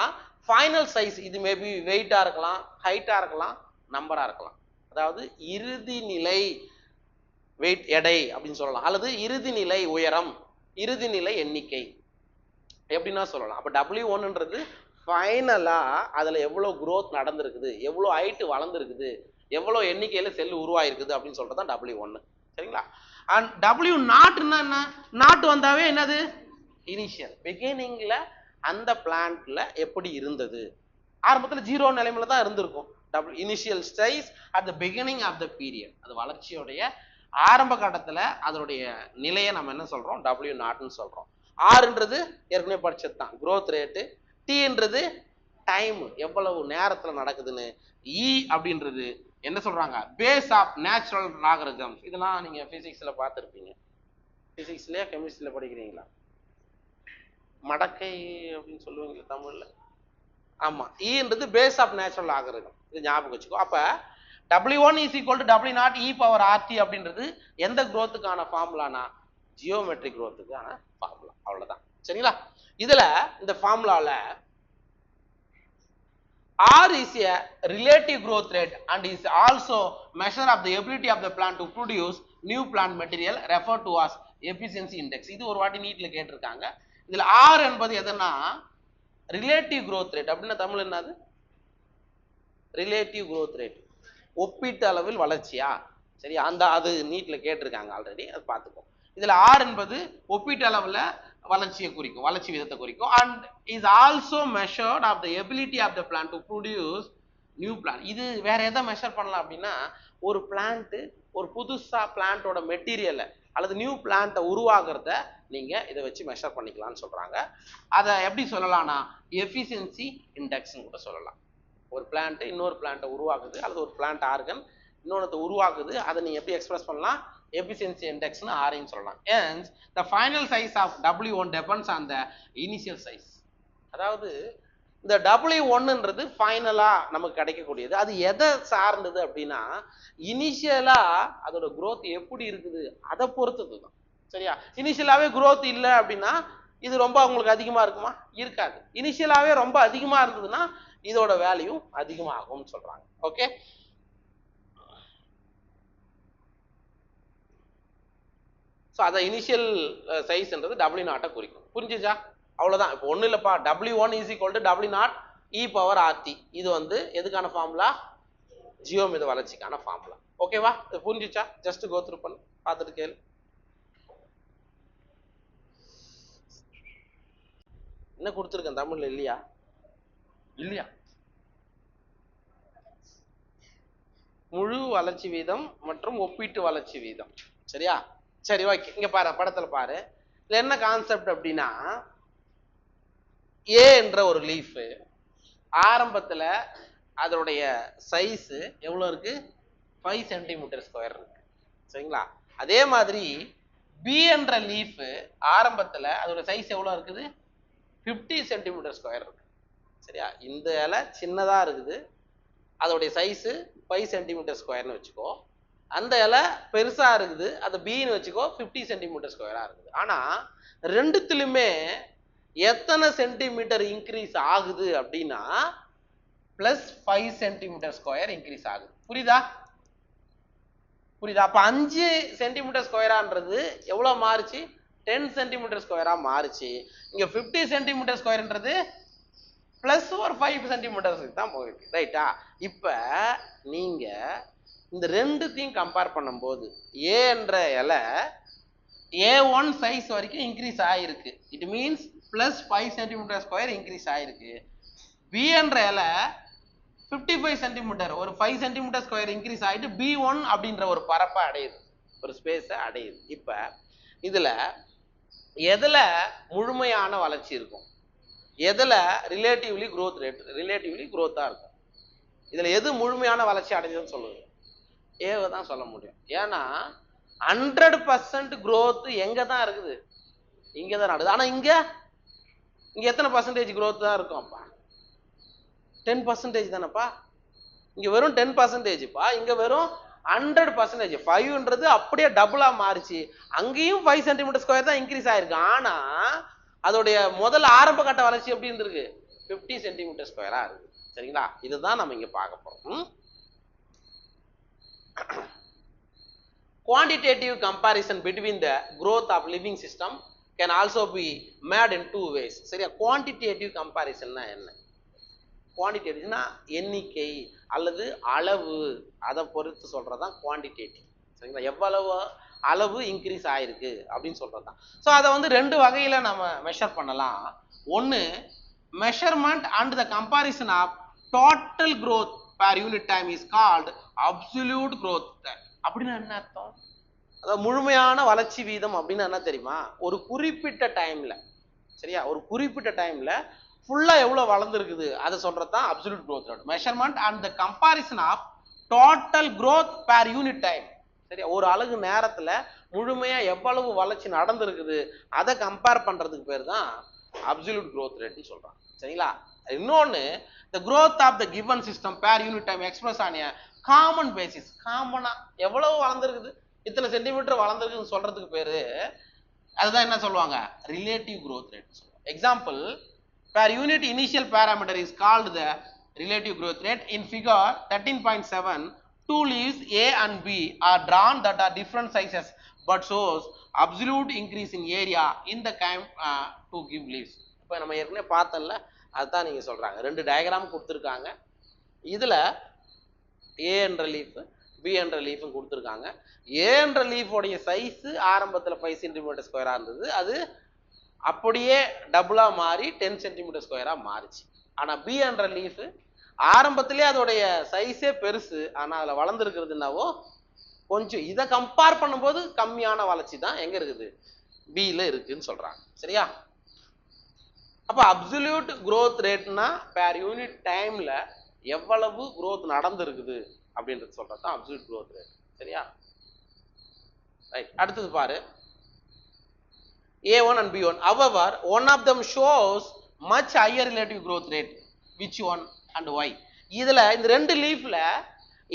ஃபைனல் சைஸ். இது மேபி வெயிட்டா இருக்கலாம், ஹைட்டா இருக்கலாம், நம்பரா இருக்கலாம். அதாவது இறுதி நிலை வெயிட், எடை அப்படின்னு சொல்லலாம், அல்லது இறுதி நிலை உயரம், இறுதி நிலை எண்ணிக்கை எப்படின்னா சொல்லலாம். அப்ப W1ன்றது ஃபைனலா அதுல எவ்வளவு growth நடந்திருக்குது, எவ்வளவு ஹைட் வளர்ந்துருக்குது, எவ்வளவு எண்ணிக்கையில செல் உருவாயிருக்குது அப்படின்னு சொல்றதுதான் W1. சரிங்களா? அண்ட் W0ன்னா என்ன? நாட் வந்தாவே என்னது? இனிஷியல், பிகினிங்ல அந்த பிளான்ட்ல எப்படி இருந்தது, ஆரம்பத்துல 0 நிலைமையில தான் இருந்திருக்கும். Initial stage at the beginning of the period. அது வளர்ச்சியோடைய ஆரம்ப கட்டத்துல அதனுடைய நிலையை நம்ம என்ன சொல்றோம்? W0ன்னு சொல்றோம். ஆர்ன்றது ஏற்கனவே படிச்சது தான், growth rate. டீன்றது டைம், எவ்வளவு நேரத்துல நடக்குதுன்னு. இ அப்படின்றது என்ன சொல்றாங்க? Base of natural logarithms. இதெல்லாம் நீங்க பிசிக்ஸ்ல பார்த்துருப்பீங்க. பிசிக்ஸ்லயே கெமிஸ்ட்ரியில படிக்கிறீங்களா? மடக்கை அப்படின்னு சொல்லுவீங்க தமிழ்ல. ஆமா, இன்றது பேஸ் ஆஃப் நேச்சுரல் லாகரிதம். இது ஞாபகம் வச்சுக்கோ. அப்ப W1 is equal to W0 e power RT அப்படின்றது எந்த growthக்கான ஃபார்முலானா ஜியோமெட்ரிக் growthக்கான ஃபார்முலா. அவ்வளவுதான். சரிங்களா? இதுல இந்த ஃபார்முலால R is a relative growth rate and is also measure of the ability of the plant to produce new plant material referred to as efficiency index. இது ஒரு வாட்டி நீட்ல கேட்டிருக்காங்க. இதுல R என்பது எதுனா ரிலேட்டிவ் growth rate. அப்படின்னா தமிழ் என்னது? ரிலேட்டிவ் growth rate, ஒப்பீட்டு அளவில் வளர்ச்சியா? சரி, அந்த அது நீட்ல கேட்டிருக்காங்க ஆல்ரெடி, அது பார்த்துக்கோ. இதுல R என்பது ஒப்பீட்டு அளவுல வளர்ச்சியை குறிக்கும், வளர்ச்சி விதத்தை குறிக்கும். And is also measured of the ability of the plant to produce new plant. இது வேற எதை மெஷர் பண்ணலாம் அப்படின்னா, ஒரு பிளான்ட், ஒரு புதுசா பிளான்ட்டோட மெட்டீரியலை அல்லது நியூ பிளான்ட்டை உருவாக்குறத நீங்க இதை வச்சு மெஷர் பண்ணிக்கலாம்னு சொல்றாங்க. அதை எப்படி சொல்லலாம்னா எஃபிஷியன்சி இண்டெக்ஸ்னு கூட சொல்லலாம். ஒரு பிளான்ட் இன்னொரு பிளான்ட்டை உருவாக்குது, அல்லது ஒரு பிளான்ட் ஆர்கன் இன்னொன்று உருவாக்குது, அதை நீங்க எப்படி எக்ஸ்பிரஸ் பண்ணலாம்? efficiency index னு ஆரையும் சொல்லலாம். hence the final size of W1 depends on the initial size. அதாவது இந்த W1ன்றது ஃபைனலா நமக்கு கிடைக்கக்கூடியது. அது எதை சார்ந்தது அப்படின்னா, இனிஷியலா அதோட growth எப்படி இருக்குது அதை பொறுத்தது தான். சரியா? இனிஷியலாவே growth இல்லை அப்படின்னா இது ரொம்ப உங்களுக்கு அதிகமா இருக்குமா? இருக்காது. இனிஷியலாவே ரொம்ப அதிகமா இருந்ததுன்னா இதோட வேல்யூ அதிகமாகும்னு சொல்றாங்க. ஓகே, ஸோ அதை இனிஷியல் சைஸ்ன்றது W0 குறிக்கும். புரிஞ்சுச்சா? அவ்வளோதான். இப்போ ஒன்றும் இல்லைப்பா, W1 is equal to W0 e power RT. இது வந்து எதுக்கான ஃபார்முலா? ஜியோமித வளர்ச்சிக்கான ஃபார்முலா. ஓகேவா? இது புரிஞ்சுச்சா? ஜஸ்ட் கோ த்ரூ பண்ணு, பார்த்துட்டு கேளு. என்ன கொடுத்துருக்கேன் தமிழ்ல? இல்லையா? இல்லையா? முழு வளர்ச்சி வீதம் மற்றும் ஒப்பீட்டு வளர்ச்சி வீதம். சரியா? சரி, ஓகே. இங்க பாரு, படத்துல பாரு. இதுல என்ன கான்செப்ட் அப்படின்னா, ஏ என்ற ஒரு லீஃப் ஆரம்பத்துல அதோடைய சைஸ் எவ்வளவு இருக்கு? 5 சென்டிமீட்டர் ஸ்கொயர் இருக்கு. சரிங்களா? அதே மாதிரி பி என்ற லீஃப் ஆரம்பத்துல அதோட சைஸ் எவ்வளவு இருக்குது? 50 சென்டிமீட்டர் ஸ்கொயர் இருக்கு. சரியா? இந்த இலை சின்னதா இருக்குது, அதோடைய சைஸ் 5 சென்டிமீட்டர் ஸ்கொயர்னு வச்சுக்கோ. அந்த இலை பெருசா இருக்குது, அது பின்னு வச்சுக்கோ, 50 சென்டிமீட்டர் ஸ்கொயரா இருக்குது. ஆனா ரெண்டுத்திலுமே எத்தனை சென்டிமீட்டர் இன்க்ரீஸ் ஆகுது அப்படின்னா +5 சென்டிமீட்டர் ஸ்கொயர் இன்க்ரீஸ் ஆகுது. புரியுதா? புரியுதா? அப்ப 5 சென்டிமீட்டர் ஸ்கொயரான்றது எவ்வளவு மாறுச்சு? 10 சென்டிமீட்டர் ஸ்கொயரா மாறுச்சு. இங்க 50 சென்டிமீட்டர் ஸ்கொயர்ன்றது பிளஸ் ஒரு 5 சென்டிமீட்டர்ஸ் தான் போயிருக்கு. ரைட்டா? இப்ப நீங்க இந்த ரெண்டுத்தையும் கம்பேர் பண்ணும்போது ஏ என்ற இலை A1 சைஸ் வரைக்கும் இன்க்ரீஸ் ஆயிருக்கு. It means +5 centimetre square increase ஆயிருக்கு. பி என்ற இலை 55 சென்டிமீட்டர், ஒரு 5 சென்டிமீட்டர் ஸ்கொயர் இன்க்ரீஸ் ஆயிட்டு B1 அப்படின்ற ஒரு பரப்பை அடையுது, ஒரு ஸ்பேஸை அடையுது. இப்ப இதுல எதுல முழுமையான வளர்ச்சி இருக்கும்? எதுல ரிலேட்டிவ்லி growth ரேட் ரிலேட்டிவ்லி growth-ஆ இருக்கும்? இதுல எது முழுமையான வளர்ச்சி அடைஞ்சதுன்னு சொல்லுது? ஏவை தான் சொல்ல முடியும். ஏன்னா 100% growth எங்க தான் இருக்குது? இங்க தான் நடக்குது. ஆனா இங்க எத்தனை பர்சன்டேஜ் growth தான் இருக்கும்? அப்பா 10% தானப்பா. இங்க வெறும் 10%பா, இங்க வெறும் 100%. 5ன்றது அப்படியே டபுளா மாறிச்சு. அங்கேயும் 5 சென்டிமீட்டர் ஸ்கொயர் தான் இன்க்ரீஸ் ஆயிருக்கு. ஆனா அதோடைய முதல் ஆரம்ப கட்ட வளர்ச்சி எப்படி இருந்திருக்கு? 50 சென்டிமீட்டர் ஸ்கொயரா இருக்கு. சரிங்களா? இதுதான் நம்ம இங்க பார்க்க போறோம். Quantitative comparison between the growth of living system can also be made in 2 ways. சரியா? quantitative comparison என்ன? குவான்டிடேட்டிவ்னா எண்ணிக்கை அல்லது அளவு, அதை பொறுத்து சொல்றதுதான் குவான்டிடேட்டிவ். சரிங்களா? எவ்வளவு அளவு இன்க்ரீஸ் ஆயிருக்கு அப்படின்னு சொல்றதுதான். ஸோ அதை வந்து ரெண்டு வகையில நம்ம மெஷர் பண்ணலாம். ஒன்று, measurement and the comparison of total growth per unit time is called absolute growth. அப்படின்னா என்ன அர்த்தம்? அதாவது முழுமையான வளர்ச்சி வீதம் அப்படின்னு என்ன தெரியுமா? ஒரு குறிப்பிட்ட டைம்ல, சரியா, ஒரு குறிப்பிட்ட டைம்ல ஃபுல்லா எவ்வளவு வளர்ந்துருக்குது அதை சொல்றதுதான் absolute growth rate. Measurement and the comparison of total growth per unit time. சரியா? ஒரு அலகு நேரத்துல முழுமையா எவ்வளவு வளர்ச்சி நடந்திருக்குது அதை கம்பேர் பண்றதுக்கு பேர் தான் அப்சல்யூட் growth rate சொல்றாங்க. சரிங்களா? இன்னொன்னு, the growth of the given system per unit time expressed on a common basis. காமனா எவ்வளவு வளர்ந்துருக்குது, இத்தனை சென்டிமீட்டர் வளர்ந்துருக்குன்னு சொல்றதுக்கு பேரு அதுதான் என்ன சொல்லுவாங்க, ரிலேட்டிவ் growth rate சொல்லுவாங்க. Example, per unit initial parameter is called the relative growth rate. In figure 13.7, two leaves A and B are drawn that are different sizes but shows absolute increase in area in the time to give leaves. இப்போ நம்ம ஏற்கனவே பார்த்தோம்ல, அதுதான் நீங்க சொல்றாங்க. ரெண்டு diagram கொடுத்துருக்காங்க. இதுல ஏ என்ற லீஃப், பி என்ற லீஃபும் கொடுத்துருக்காங்க. ஏ என்ற லீஃபோடைய சைஸ் ஆரம்பத்தில் 5 சென்டிமீட்டர் ஸ்கொயராக இருந்தது, அது அப்படியே டபுளா மாறி 10 சென்டிமீட்டர் ஸ்கொயரா மாறிச்சு. ஆனா பி என்ற லீஃப் ஆரம்பத்திலே அதோடைய சைஸே பெருசு, ஆனா அதுல வளர்ந்துருக்கிறது என்னவோ கொஞ்சம். இதை கம்பேர் பண்ணும்போது கம்மியான வளர்ச்சி தான் எங்க இருக்குது, பில இருக்குன்னு சொல்றாங்க. சரியா? அப்ப அப்சல்யூட் growth ரேட்னா பேர் யூனிட் டைம்ல எவ்வளவு growth நடந்திருக்குது அப்படின்றது சொல்றதுதான் அப்சல்யூட் growth ரேட். சரியா? ரைட். அடுத்தது பாரு, A1 and B1. However, one of them shows much higher relative growth rate. Which one and why? இதுல இந்த ரெண்டு லீஃப்ல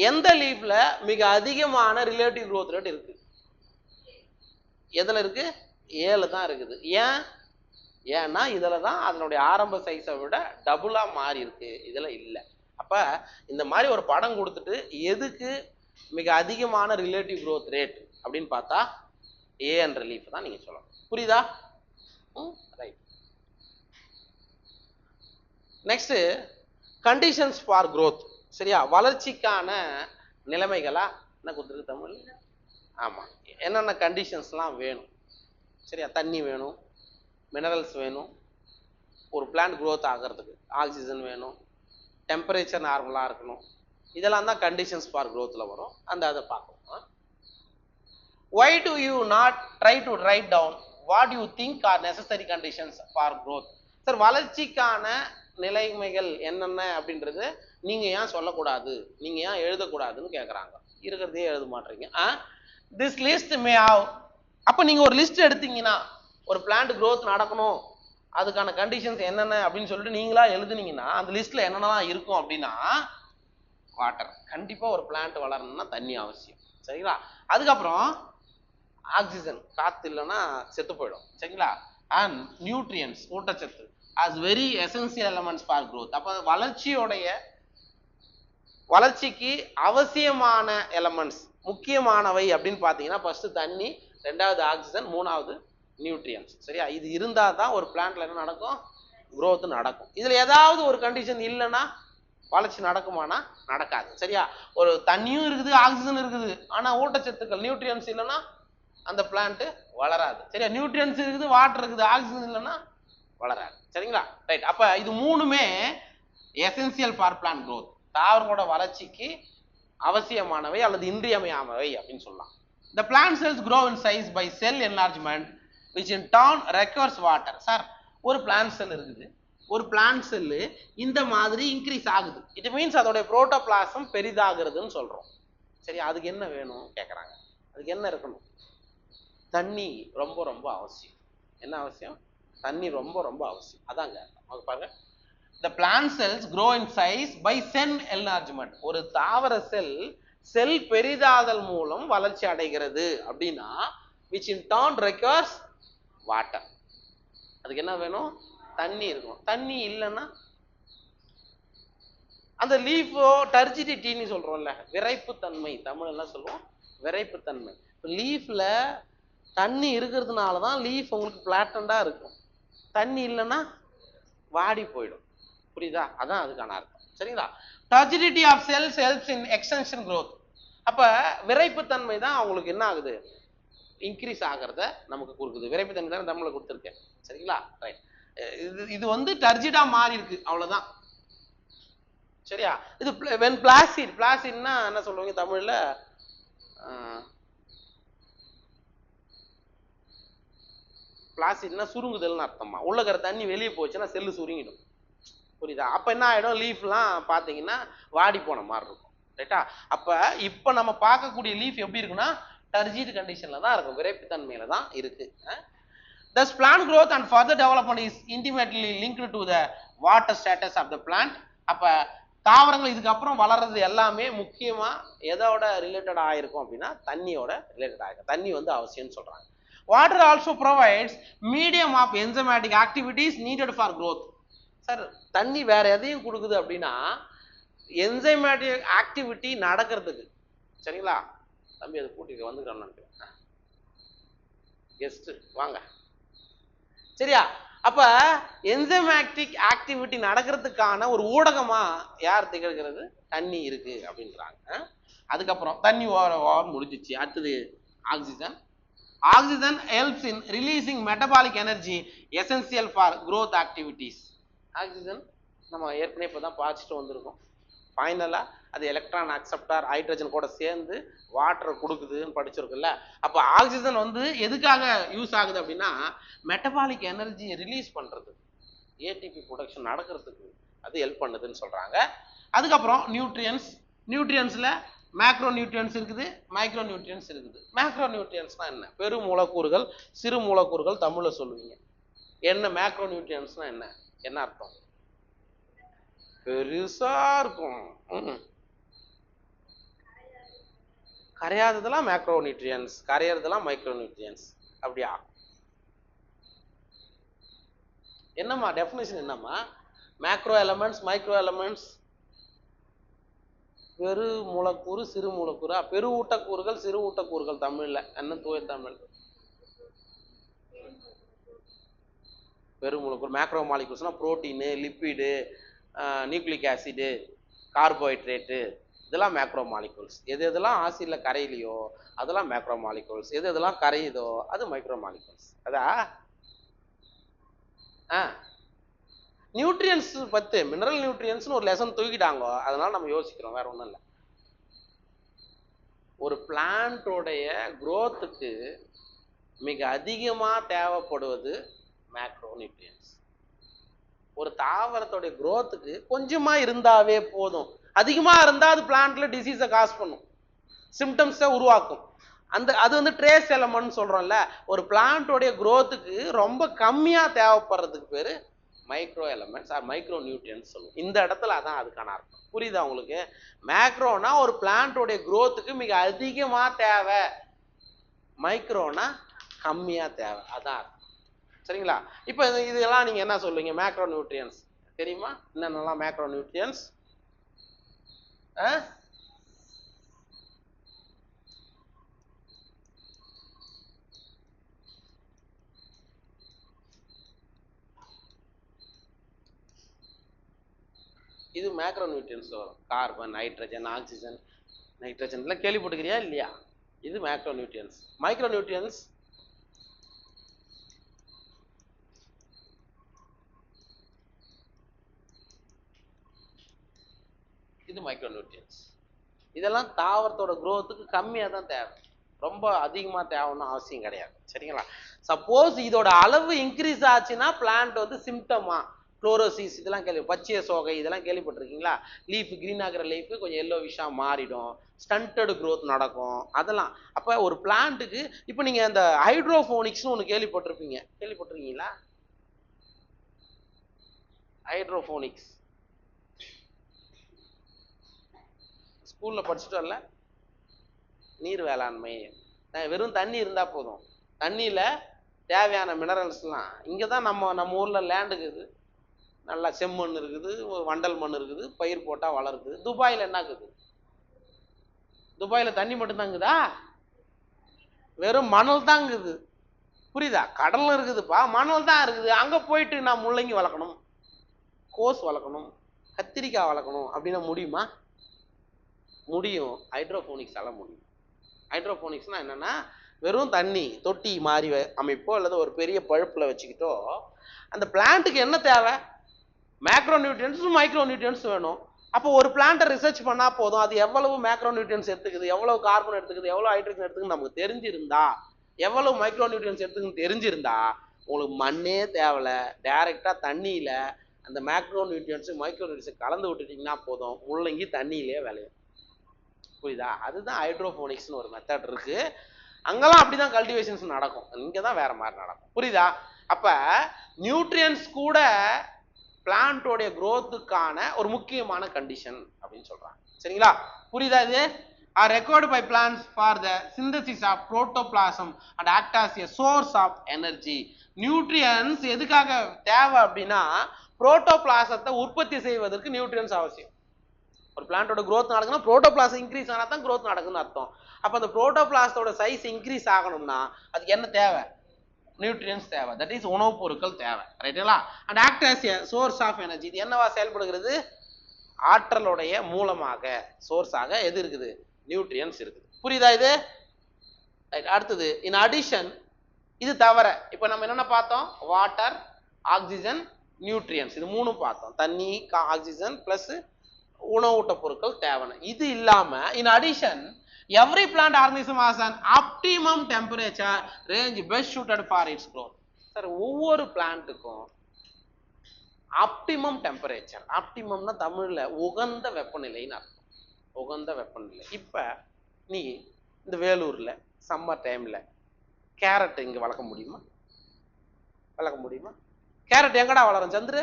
எந்த லீஃப்ல மிக அதிகமான ரிலேட்டிவ் growth rate இருக்கு? எதுல இருக்கு? ஏல தான் இருக்குது. ஏன்னா இதுல தான் அதனுடைய ஆரம்ப சைஸை விட டபுளா மாறி இருக்கு, இதுல இல்ல. அப்ப இந்த மாதிரி ஒரு படம் கொடுத்துட்டு எதுக்கு மிக அதிகமான ரிலேட்டிவ் growth ரேட் அப்படின்னு பார்த்தா ஏ என்ற லீஃப் தான் நீங்க சொல்லணும். புரியுதா? Right. Next, conditions for growth. சரியா? வளர்ச்சிக்கான நிலைமைகளா என்ன கொடுத்துருக்கு தமிழ்? ஆமா, என்னென்ன கண்டிஷன்ஸ்லாம் வேணும்? சரியா? தண்ணி வேணும், மினரல்ஸ் வேணும், ஒரு பிளான்ட் growth ஆகிறதுக்கு ஆக்சிஜன் வேணும், டெம்பரேச்சர் நார்மலா இருக்கணும். இதெல்லாம் தான் கண்டிஷன்ஸ் ஃபார் growthல வரும். அதை பார்க்கணும். Why do you not try to write down what you think are necessary conditions for growth? Sir, வளர்ச்சிக்கான நிலைமைகள் என்னென்ன அப்படின்றது நீங்க ஏன் சொல்லக்கூடாது, நீங்க ஏன் எழுதக்கூடாதுன்னு கேட்குறாங்க. இருக்கிறதே எழுத மாட்டீங்க. This list may have. அப்போ நீங்க ஒரு லிஸ்ட் எடுத்தீங்கன்னா, ஒரு பிளான்ட் growth நடக்கணும், அதுக்கான கண்டிஷன்ஸ் என்னென்ன அப்படின்னு சொல்லிட்டு நீங்களா எழுதுனீங்கன்னா அந்த லிஸ்ட்ல என்னென்னலாம் இருக்கும் அப்படின்னா, வாட்டர், கண்டிப்பா ஒரு பிளான்ட் வளரணும்னா தண்ணி அவசியம். சரிங்களா? அதுக்கப்புறம் ஆக்சிஜன், காத்து இல்லைன்னா செத்து போயிடும். சரிங்களா? அண்ட் நியூட்ரியன்ஸ், ஊட்டச்சத்து, as very essential elements for growth. அப்போ வளர்ச்சிக்கு அவசியமான எலமெண்ட்ஸ், முக்கியமானவை அப்படின்னு பார்த்தீங்கன்னா ஃபர்ஸ்ட் தண்ணி, ரெண்டாவது ஆக்சிஜன், மூணாவது நியூட்ரியன்ஸ். சரியா? இது இருந்தால் தான் ஒரு பிளான்ட்ல என்ன நடக்கும், growth நடக்கும். இதுல ஏதாவது ஒரு கண்டிஷன் இல்லைன்னா வளர்ச்சி நடக்குமானா நடக்காது. சரியா? ஒரு தண்ணியும் இருக்குது, ஆக்சிஜன் இருக்குது, ஆனா ஊட்டச்சத்துக்கள் நியூட்ரியன்ஸ் இல்லைன்னா அந்த பிளான்ட் வளராது. சரியா? நியூட்ரியன்ஸ் இருக்குது, வாட்டர் இருக்குது, ஆக்சிஜன் இல்லைன்னா வளராது. சரிங்களா? ரைட். அப்ப இது மூணுமே எசென்சியல் ஃபார் பிளான்ட் growth, தாவரங்களோட வளர்ச்சிக்கு அவசியமானவை அல்லது இன்றியமையானவை அப்படின்னு சொல்லலாம். The plant cells grow in size by cell enlargement which in turn requires water. Sir, ஒரு பிளான்ட் செல் இருக்குது, ஒரு பிளான்ட் செல்லு இந்த மாதிரி இன்க்ரீஸ் ஆகுது. இட் மீன்ஸ் அதோடைய புரோட்டோபிளாசம் பெரிதாகிறதுன்னு சொல்றோம். சரி, அதுக்கு என்ன வேணும் கேட்குறாங்க. அதுக்கு என்ன இருக்கணும்? தண்ணி ரொம்ப ரொம்ப அவசியம். என்ன அவசியம்? தண்ணி ரொம்ப ரொம்ப அவசியம். அதாங்க பாருங்க, the plant cells grow in size by cell enlargement. ஒரு தாவர செல் பெரிதாதல் மூலம் வளர்ச்சி அடைகிறது அப்படின்னா which in turn requires water. அதுக்கு என்ன வேணும்? தண்ணி இருக்கணும். தண்ணி இல்லைன்னா அந்த லீஃபோ டர்ஜிடிட்டின்னு சொல்றோம்ல, விரைப்புத்தன்மை, தமிழ் என்ன சொல்லுவோம், விரைப்புத்தன்மை. லீஃப்ல தண்ணி இருக்கிறதுனால தான் லீஃப் உங்களுக்கு பிளாட்டண்டா இருக்கும். தண்ணி இல்லைன்னா வாடி போயிடும். புரியுதா? அதான் அதுக்கான அர்த்தம். சரிங்களா? Turgidity of cells helps in extension growth. அப்ப விரைப்புத்தன்மை தான் அவங்களுக்கு என்ன ஆகுது, இன்க்ரீஸ் ஆகிறத நமக்கு கொடுக்குது. விரைப்புத்தன்மை தான் தமிழ்ல கொடுத்துருக்கேன். சரிங்களா? ரைட். இது வந்து டர்ஜிடா மாறி இருக்கு, அவ்வளவுதான். சரியா? இது when பிளாசிட்னா என்ன சொல்லுவீங்க தமிழ்ல? பிளாசிட்னா சுருங்குதல்னு அர்த்தமா. உள்ளக்கிற தண்ணி வெளியே போச்சுன்னா செல்லு சுருங்கிடும். புரியுதா? அப்ப என்ன ஆயிடும், லீஃப்லாம் பாத்தீங்கன்னா வாடி போன மாதிரி இருக்கும். ரைட்டா? அப்ப இப்ப நம்ம பார்க்கக்கூடிய லீஃப் எப்படி இருக்குன்னா டர்ஜிட் கண்டிஷன்ல தான் இருக்கும், விரைப்புத்தன்மையில தான் இருக்கு. Thus plant growth and further development is intimately linked to the water status of the plant. அப்ப தாவரங்கள் இதுக்கு அப்புறம் வளர்றது எல்லாமே முக்கியமா எதோட ரிலேட்டட் ஆயிருக்கும் அப்படின்னா தண்ணியோட ரிலேட்டட் ஆயிருக்கும். தண்ணி வந்து அவசியம்னு சொல்றாங்க. Water also provides medium of enzymatic activities needed for growth. Sir தண்ணி வேற எதையும் கொடுக்குது அப்படின்னா என்சைமேட்டிக் ஆக்டிவிட்டி நடக்கிறதுக்கு. சரிங்களா தம்பி, அதை கூட்டிட்டு வந்துக்கிறோம் கெஸ்ட் வாங்க. சரியா? அப்ப என்சைமேட்டிக் ஆக்டிவிட்டி நடக்கிறதுக்கான ஒரு ஊடகமா யார் திகழ்கிறது? தண்ணி இருக்கு அப்படின்றாங்க. அதுக்கப்புறம் தண்ணி ஓவர் முடிஞ்சிச்சு. அடுத்தது oxygen. Oxygen helps in releasing metabolic energy essential for growth activities. Oxygen நம்ம ஏற்கனவே இப்போ தான் பார்த்துட்டு வந்திருக்கோம். ஃபைனலாக அது எலக்ட்ரான் அக்செப்டார் ஹைட்ரஜன் கூட சேர்ந்து வாட்டர் கொடுக்குதுன்னு படிச்சிருக்குல்ல. அப்போ ஆக்சிஜன் வந்து எதுக்காக யூஸ் ஆகுது அப்படின்னா மெட்டபாலிக் எனர்ஜியை ரிலீஸ் பண்ணுறது, ஏடிபி ப்ரொடக்ஷன் நடக்கிறதுக்கு அது ஹெல்ப் பண்ணுதுன்னு சொல்கிறாங்க. அதுக்கப்புறம் நியூட்ரியன்ஸ். நியூட்ரியன்ஸில் மேக்ரோ நியூட்ரியன்ஸ் இருக்குது, மைக்ரோ நியூட்ரியன்ஸ் இருக்குது. மேக்ரோ நியூட்ரியன்ஸ்னா என்ன? பெரு மூலக்கூறுகள், சிறு மூலக்கூறுகள் தமிழில் சொல்லுவீங்க. என்ன மேக்ரோ நியூட்ரியன்ஸ்னா என்ன? என்ன அர்த்தம்? பெருசா இருக்கும். கரையாததெல்லாம் மேக்ரோ நியூட்ரியன்ஸ், கரையாததெல்லாம் மைக்ரோ நியூட்ரியன்ஸ். அப்படியா? என்னம்மா டெஃபினேஷன் என்னம்மா? Macro elements, micro elements. பெரு மூலக்கூறு, சிறு மூலக்கூறா? பெரு ஊட்டக்கூறுகள், சிறு ஊட்டக்கூறுகள் தமிழ்ல என்ன தூய தமிழ்? பெரு மூலக்கூறு மேக்ரோ மாலிகூல்ஸ்னா protein, lipid, nucleic acid, carbohydrate, இதெல்லாம் மேக்ரோ மாலிகூல்ஸ். எது எதெல்லாம் ஆசிட்ல கரையிலையோ அதெல்லாம் மேக்ரோ மாலிகூல்ஸ், எது எதெல்லாம் கரையுதோ அது மைக்ரோ மாலிகூல்ஸ். அதா நியூட்ரியன்ஸ் பத்து மினரல் நியூட்ரியன்ஸ்னு ஒரு லெசன் தூக்கிட்டாங்க, அதனால நம்ம யோசிக்கிறோம், வேற ஒன்றும் இல்லை. ஒரு பிளான்டோடைய குரோத்துக்கு மிக அதிகமாக தேவைப்படுவது மேக்ரோ நியூட்ரியன்ஸ். ஒரு தாவரத்தோடைய குரோத்துக்கு கொஞ்சமா இருந்தாவே போதும். அதிகமா இருந்தா அது பிளான்ட்ல டிசீஸை காஸ் பண்ணும், சிம்டம்ஸை உருவாக்கும். அது வந்து ட்ரேஸ் எலமெண்ட் சொல்றோம்ல. ஒரு பிளான்டோடைய குரோத்துக்கு ரொம்ப கம்மியா தேவைப்படுறதுக்கு பேரு micro elements R micro nutrients சொல்லுவோம். இந்த இடத்துல அதான் அதுக்கான அர்த்தம். புரியுதா உங்களுக்கு? மேக்ரோனா ஒரு பிளான்டோடைய குரோத்துக்கு மிக அதிகமா தேவை, மைக்ரோனா கம்மியா தேவை, அதான் அர்த்தம். சரிங்களா? இப்போ இதெல்லாம் நீங்க என்ன சொல்லுவீங்க? மேக்ரோ நியூட்ரியன்ஸ் தெரியுமா? என்னென்னலாம் மேக்ரோ நியூட்ரியன்ஸ்? இது மேக்ரோ நியூட்ரியன்ஸ் வரும். Carbon, nitrogen, oxygen. நைட்ரஜன்ல கேள்விப்பட்டுக்கிறியா இல்லையா? இது மேக்ரோ நியூட்ரியன்ஸ். மைக்ரோ நியூட்ரியன்ஸ் இது மைக்ரோ நியூட்ரியன்ஸ். இதெல்லாம் தாவரத்தோட குரோத்துக்கு கம்மியாக தான் தேவை, ரொம்ப அதிகமாக தேவைன்னு அவசியம் கிடையாது. சரிங்களா? சப்போஸ் இதோட அளவு இன்க்ரீஸ் ஆச்சுன்னா பிளான்ட் வந்து சிம்டமா, குளோரோசிஸ் இதெல்லாம் பச்சைய சோகை இதெல்லாம் கேள்விப்பட்டிருக்கீங்களா? லீஃப் கிரீன் ஆகிற லீஃப் கொஞ்சம் எல்லோ விஷாக மாறிடும், ஸ்டண்டட் growth நடக்கும், அதெல்லாம். அப்போ ஒரு பிளான்ட்டுக்கு இப்போ நீங்கள் இந்த ஹைட்ரோஃபோனிக்ஸ்னு ஒன்று கேள்விப்பட்டிருக்கீங்களா? ஹைட்ரோஃபோனிக்ஸ் ஸ்கூலில் படிச்சுட்டு வரல? நீர் வேளாண்மை. வெறும் தண்ணி இருந்தால் போதும், தண்ணியில் தேவையான மினரல்ஸ்லாம் இங்கே தான் நம்ம ஊரில் லேண்ட் இருக்குது, நல்லா செம்மண் இருக்குது, வண்டல் மண் இருக்குது, பயிர் போட்டால் வளருது. துபாயில் என்ன இருக்குது? துபாயில் தண்ணி மட்டும்தாங்குதா? வெறும் மணல் தாங்குது. புரியுதா? கடலும் இருக்குதுப்பா, மணல் தான் இருக்குது. அங்கே போயிட்டு நான் முள்ளங்கி வளர்க்கணும், கோஸ் வளர்க்கணும், கத்திரிக்காய் வளர்க்கணும் அப்படின்னா முடியுமா? முடியும். ஹைட்ரோஃபோனிக்ஸால முடியும். ஹைட்ரோஃபோனிக்ஸ்னா என்னன்னா வெறும் தண்ணி தொட்டி மாறி அமைப்போ அல்லது ஒரு பெரிய பழுப்புல வச்சுக்கிட்டோ அந்த பிளான்ட்டுக்கு என்ன தேவை? மேக்ரோ நியூட்ரியன்ஸ், மைக்ரோ நியூட்ரியன்ஸ் வேணும். அப்போ ஒரு பிளான்ட்டை ரிசர்ச் பண்ணா போதும், அது எவ்வளவு மேக்ரோ நியூட்ரியன்ஸ் எடுத்துக்குது, எவ்வளவு கார்பன் எடுத்துக்குது, எவ்வளவு ஹைட்ரஜன் எடுத்துக்குன்னு நமக்கு தெரிஞ்சிருந்தா, எவ்வளவு மைக்ரோ நியூட்ரியன்ஸ் எடுத்துக்குன்னு தெரிஞ்சிருந்தா உங்களுக்கு மண்ணே தேவையில்ல, டைரக்டா தண்ணியில அந்த மேக்ரோ நியூட்ரியன்ஸ் மைக்ரோ நியூட்ரியன்ஸ் கலந்து விட்டுட்டீங்கன்னா போதும், முள்ளங்கி தண்ணியிலேயே விளையும். புரியுதா? அதுதான் ஹைட்ரோஃபோனிக்ஸ்னு ஒரு மெத்தட் இருக்கு. அங்கெல்லாம் அப்படிதான் கல்டிவேஷன்ஸ் நடக்கும், இங்கே தான் வேற மாதிரி நடக்கும். புரியுதா? அப்ப நியூட்ரியன்ஸ் கூட பிளான்டோடைய growthக்கான ஒரு முக்கியமான கண்டிஷன் அப்படின்னு சொல்றாங்க. சரிங்களா? புரியுதா இது? are required by plants for the synthesis of protoplasm and act as a source of energy. Nutrients எதுக்காக தேவை அப்படின்னா புரோட்டோபிளாசத்தை உற்பத்தி செய்வதற்கு நியூட்ரியன்ஸ் அவசியம். ஒரு பிளான்ட்டோட growth நடக்குதுன்னா புரோட்டோபிளாசம் இன்க்ரீஸ் ஆனால் தான் growth நடக்குதுன்னு அர்த்தம். அப்போ அந்த புரோட்டோபிளாசத்தோட சைஸ் இன்க்ரீஸ் ஆகணும்னா அதுக்கு என்ன தேவை? நியூட்ரியன்ஸ் தேவை. தட் இஸ் உணவுப் பொருட்கள் தேவை. ரைட்டுங்களா? And act as a source of energy. இது என்னவா செயல்படுகிறது? ஆற்றலுடைய மூலமாக, சோர்ஸாக எது இருக்குது? நியூட்ரியன்ஸ் இருக்குது. புரியுதா இது? அடுத்தது இன் அடிஷன், இது தவிர இப்போ நம்ம என்னென்ன பார்த்தோம்? வாட்டர், ஆக்சிஜன், நியூட்ரியன்ஸ், இது மூணும் பார்த்தோம். தண்ணி, ஆக்சிஜன் பிளஸ் உணவூட்ட பொருட்கள் தேவை. இது இல்லாம in addition every plant organism has an optimum temperature range best suited for its growth. Sir ஒவ்வொரு பிளான்ட்டுக்கும் ஆப்டிமம் டெம்பரேச்சர், ஆப்டிமம்னா தமிழ்ல உகந்த வெப்பநிலைன்னு அர்த்தம். உகந்த வெப்பநிலை. இப்ப நீ இந்த வேலூர்ல சம்மர் டைம்ல கேரட் இங்க வளர்க்க முடியுமா? வளர்க்க முடியுமா? கேரட் எங்கடா வளரும் சந்திர?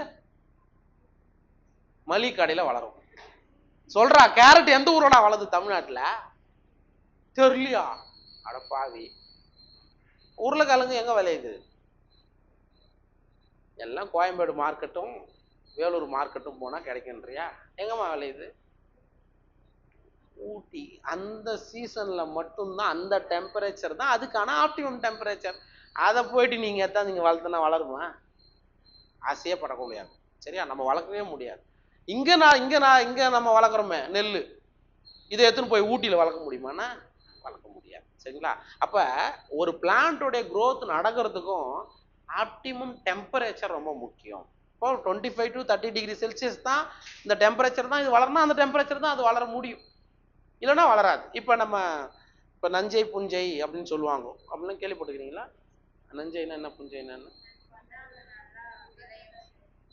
மளிகை கடையில வளரும். சொல்றா, கேரட் எந்த ஊரோட வளருது தமிழ்நாட்டுல? தெரியலையா? அடப்பாவி. உருளைக்கிழங்கு எங்க விளையுது? எல்லாம் கோயம்பேடு மார்க்கெட்டும் வேலூர் மார்க்கெட்டும் போனா கிடைக்கின்றியா? எங்கம்மா விளையுது? ஊட்டி. அந்த சீசன்ல மட்டும்தான் அந்த டெம்பரேச்சர் தான் அதுக்கான ஆப்டிமம் டெம்பரேச்சர். அதை போயிட்டு நீங்க எத்தான் நீங்க வளர்த்துனா வளருமா? ஆசையே படக்க முடியாது. சரியா? நம்ம வளர்க்கவே முடியாது. இங்க நம்ம வளர்க்குறோமே நெல், இதை எடுத்துன்னு போய் ஊட்டியில வளர்க்க முடியுமாண்ணா? வளர்க்க முடியாது. சரிங்களா? அப்ப ஒரு பிளான்டோடைய growth நடக்கிறதுக்கும் ஆப்டிமம் டெம்பரேச்சர் ரொம்ப முக்கியம். இப்போ 25 to 30 டிகிரி செல்சியஸ் தான் இந்த டெம்பரேச்சர் தான் இது வளரணும், அந்த டெம்பரேச்சர் தான் அது வளர முடியும், இல்லைன்னா வளராது. இப்போ நம்ம இப்போ நஞ்சை புஞ்சை அப்படின்னு சொல்லுவாங்க, அப்படின்னு கேள்விப்பட்டுக்கிறீங்களா? நஞ்சைனா என்ன, புஞ்சைனா என்ன?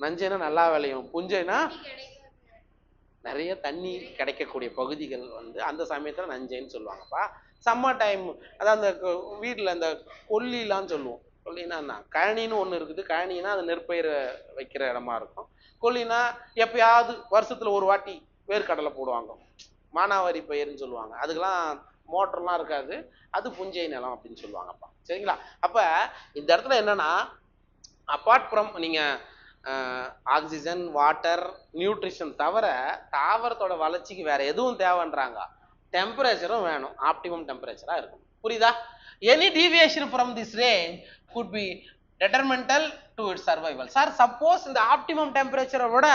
நஞ்சைனா நல்லா விளையும், புஞ்சைனா நிறைய தண்ணி கிடைக்கக்கூடிய பகுதிகள் அந்த சமயத்துல நஞ்சைன்னு சொல்லுவாங்கப்பா. சம்மர் டைம், அதான் அந்த வீட்டில் அந்த கொல்லிலாம் சொல்லுவோம். கொல்லினா என்ன? கழனின்னு ஒன்று இருக்குது. கழனினா அது நெற்பயிர் வைக்கிற இடமா இருக்கும். கொல்லினா எப்பயாவது வருஷத்துல ஒரு வாட்டி வேர்க்கடலை போடுவாங்க, மானாவாரி பயிர்னு சொல்லுவாங்க. அதுக்கெல்லாம் மோட்டர்லாம் இருக்காது, அது புஞ்சை நிலம் அப்படின்னு சொல்லுவாங்கப்பா. சரிங்களா? அப்ப இந்த இடத்துல என்னன்னா, அப்பார்ட் ஃப்ரம் நீங்க ஆக்சிஜன், வாட்டர், நியூட்ரிஷன் தவிர தாவரத்தோட வளர்ச்சிக்கு வேற எதுவும் தேவைன்றாங்க? டெம்பரேச்சரும் வேணும், ஆப்டிமம் டெம்பரேச்சரா இருக்கும். புரியுதா? Any deviation from this range could be detrimental to its survival. Sir suppose இந்த ஆப்டிமம் டெம்பரேச்சரை விட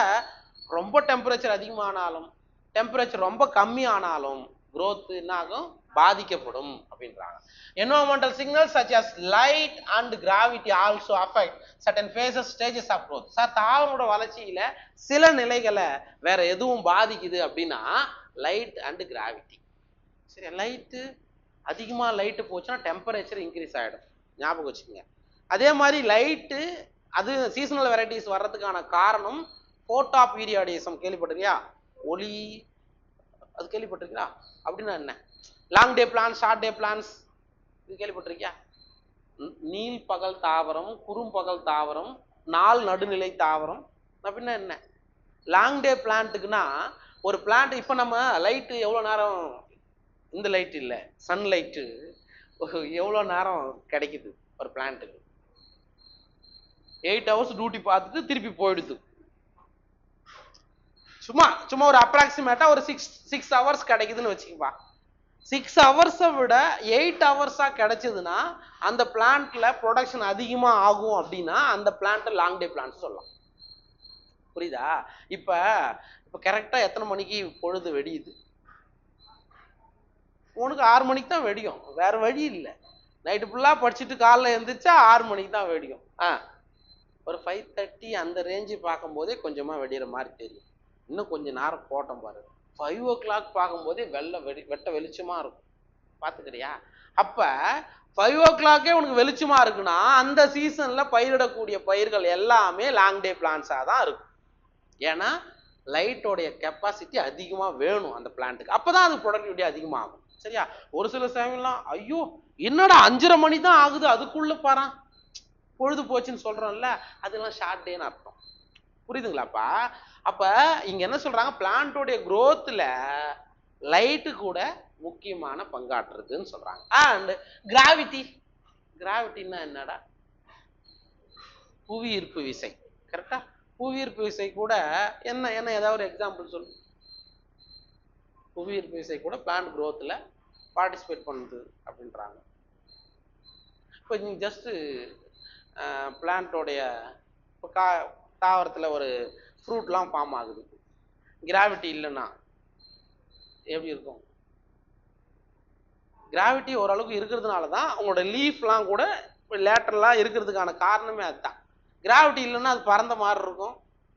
ரொம்ப டெம்பரேச்சர் அதிகமானாலும், டெம்பரேச்சர் ரொம்ப கம்மியானாலும் growth என்ன ஆகும்? பாதிக்கப்படும் அப்படின்றாங்க. Environmental signals such as light and gravity also affect certain phases, stages of growth. Sir தாவரோட வளர்ச்சியில சில நிலைகளை வேற எதுவும் பாதிக்குது அப்படின்னா லைட் அண்ட் கிராவிட்டி. சரி, லைட்டு அதிகமா லைட்டு போச்சுன்னா டெம்பரேச்சர் இன்க்ரீஸ் ஆகிடும், ஞாபகம் வச்சுக்கோங்க. அதே மாதிரி லைட்டு அது சீசனல் வெரைட்டிஸ் வர்றதுக்கான காரணம் போட்டோ பீரியாடிசம். கேள்விப்பட்டிருக்கியா? ஒளி, அது கேள்விப்பட்டிருக்கீங்களா? அப்படின்னா என்ன? லாங் டே பிளான்ஸ், ஷார்ட் டே பிளான்ஸ், இது கேள்விப்பட்டிருக்கியா? நீல் பகல் தாவரம், குறும்பகல் தாவரம், நாள் நடுநிலை தாவரம் அப்படின்னா என்ன? லாங் டே பிளான்ட்டுக்குன்னா ஒரு பிளான்ட், இப்போ நம்ம லைட்டு எவ்வளோ நேரம், இந்த லைட் இல்லை சன்லைட்டு எவ்வளோ நேரம் கிடைக்குது ஒரு பிளான்ட்டுக்கு? 8 hours டியூட்டி பார்த்துட்டு திருப்பி போயிடுது. சும்மா ஒரு அப்ராக்சிமேட்டா ஒரு 6 hours கிடைக்குதுன்னு வச்சுக்கப்பா. 6 hours விட 8 hours கிடைச்சதுன்னா அந்த பிளான்ட்ல ப்ரொடக்ஷன் அதிகமா ஆகும் அப்படின்னா அந்த பிளான்ட் லாங் டே பிளான்ட் சொல்லலாம். புரியுதா? இப்ப கரெக்டா எத்தனை மணிக்கு பொழுது வெடியுது? உனக்கு 6 மணிக்கு தான் வெடியும், வேற வழி இல்லை. நைட்டு ஃபுல்லா படிச்சுட்டு காலைல எழுந்திரிச்சா 6 மணிக்கு தான் வெடியும். ஒரு 5:30 அந்த ரேஞ்சு பார்க்கும்போதே கொஞ்சமா வெடிகிற மாதிரி தெரியும். இன்னும் கொஞ்சம் நேரம் போட்டோம் பாரு, 5 o'clock பார்க்கும்போதே வெட்ட வெளிச்சமா இருக்கும். பார்த்துக்கிறியா? அப்ப 5 o'clock உனக்கு வெளிச்சமா இருக்குன்னா அந்த சீசன்ல பயிரிடக்கூடிய பயிர்கள் எல்லாமே லாங் டே பிளான்ஸா தான் இருக்கும். ஏன்னா லைட்டோடைய கெப்பாசிட்டி அதிகமா வேணும் அந்த பிளான்ட்டுக்கு, அப்பதான் அது ப்ரொடக்டிவிட்டி அதிகமாகும். சரியா? ஒரு சில சமயம்லாம் ஐயோ என்னடா 5:30 மணி தான் ஆகுது அதுக்குள்ள பாரு பொழுது போச்சுன்னு சொல்றோம்ல, அதெல்லாம் ஷார்ட் டேன்னு அர்த்தம். புரியுதுங்களாப்பா? அப்ப இங்க என்ன சொல்றாங்க, பிளான்டோடைய growthல லைட்டு கூட முக்கியமான பங்காற்றுதுன்னு சொல்றாங்க. அண்ட் கிராவிட்டி, கிராவிட்டின்னா என்னடா? புவியீர்ப்பு விசை. கரெக்டா? புவியீர்ப்பு விசை கூட என்ன என்ன ஏதாவது ஒரு எக்ஸாம்பிள் சொல்லு. புவியீர்ப்பு விசை கூட பிளான்ட் growthல பார்ட்டிசிபேட் பண்ணுது அப்படின்றாங்க. இப்போ நீங்க ஜஸ்ட் பிளான்ட்டோடைய இப்போ தாவரத்தில் ஒரு ஃப்ரூட்லாம் ஃபார்ம் ஆகுது, கிராவிட்டி இல்லைன்னா எப்படி இருக்கும்? கிராவிட்டி ஓரளவுக்கு இருக்கிறதுனால தான் அவங்களோட லீஃப்லாம் கூட லேட்டரலாக இருக்கிறதுக்கான காரணமே அதுதான். கிராவிட்டி இல்லைன்னா அது பறந்த மாதிரி இருக்கும்,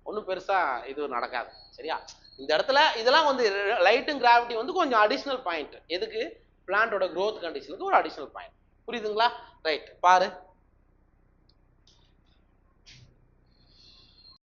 ஒன்றும் பெருசாக இது நடக்காது. சரியா? இந்த இடத்துல இதெல்லாம் வந்து லைட்டும் கிராவிட்டி வந்து கொஞ்சம் அடிஷ்னல் பாயிண்ட். எதுக்கு? பிளான்ட்டோட growth கண்டிஷனுக்கு ஒரு அடிஷ்னல் பாயிண்ட். புரியுதுங்களா? ரைட், பாரு.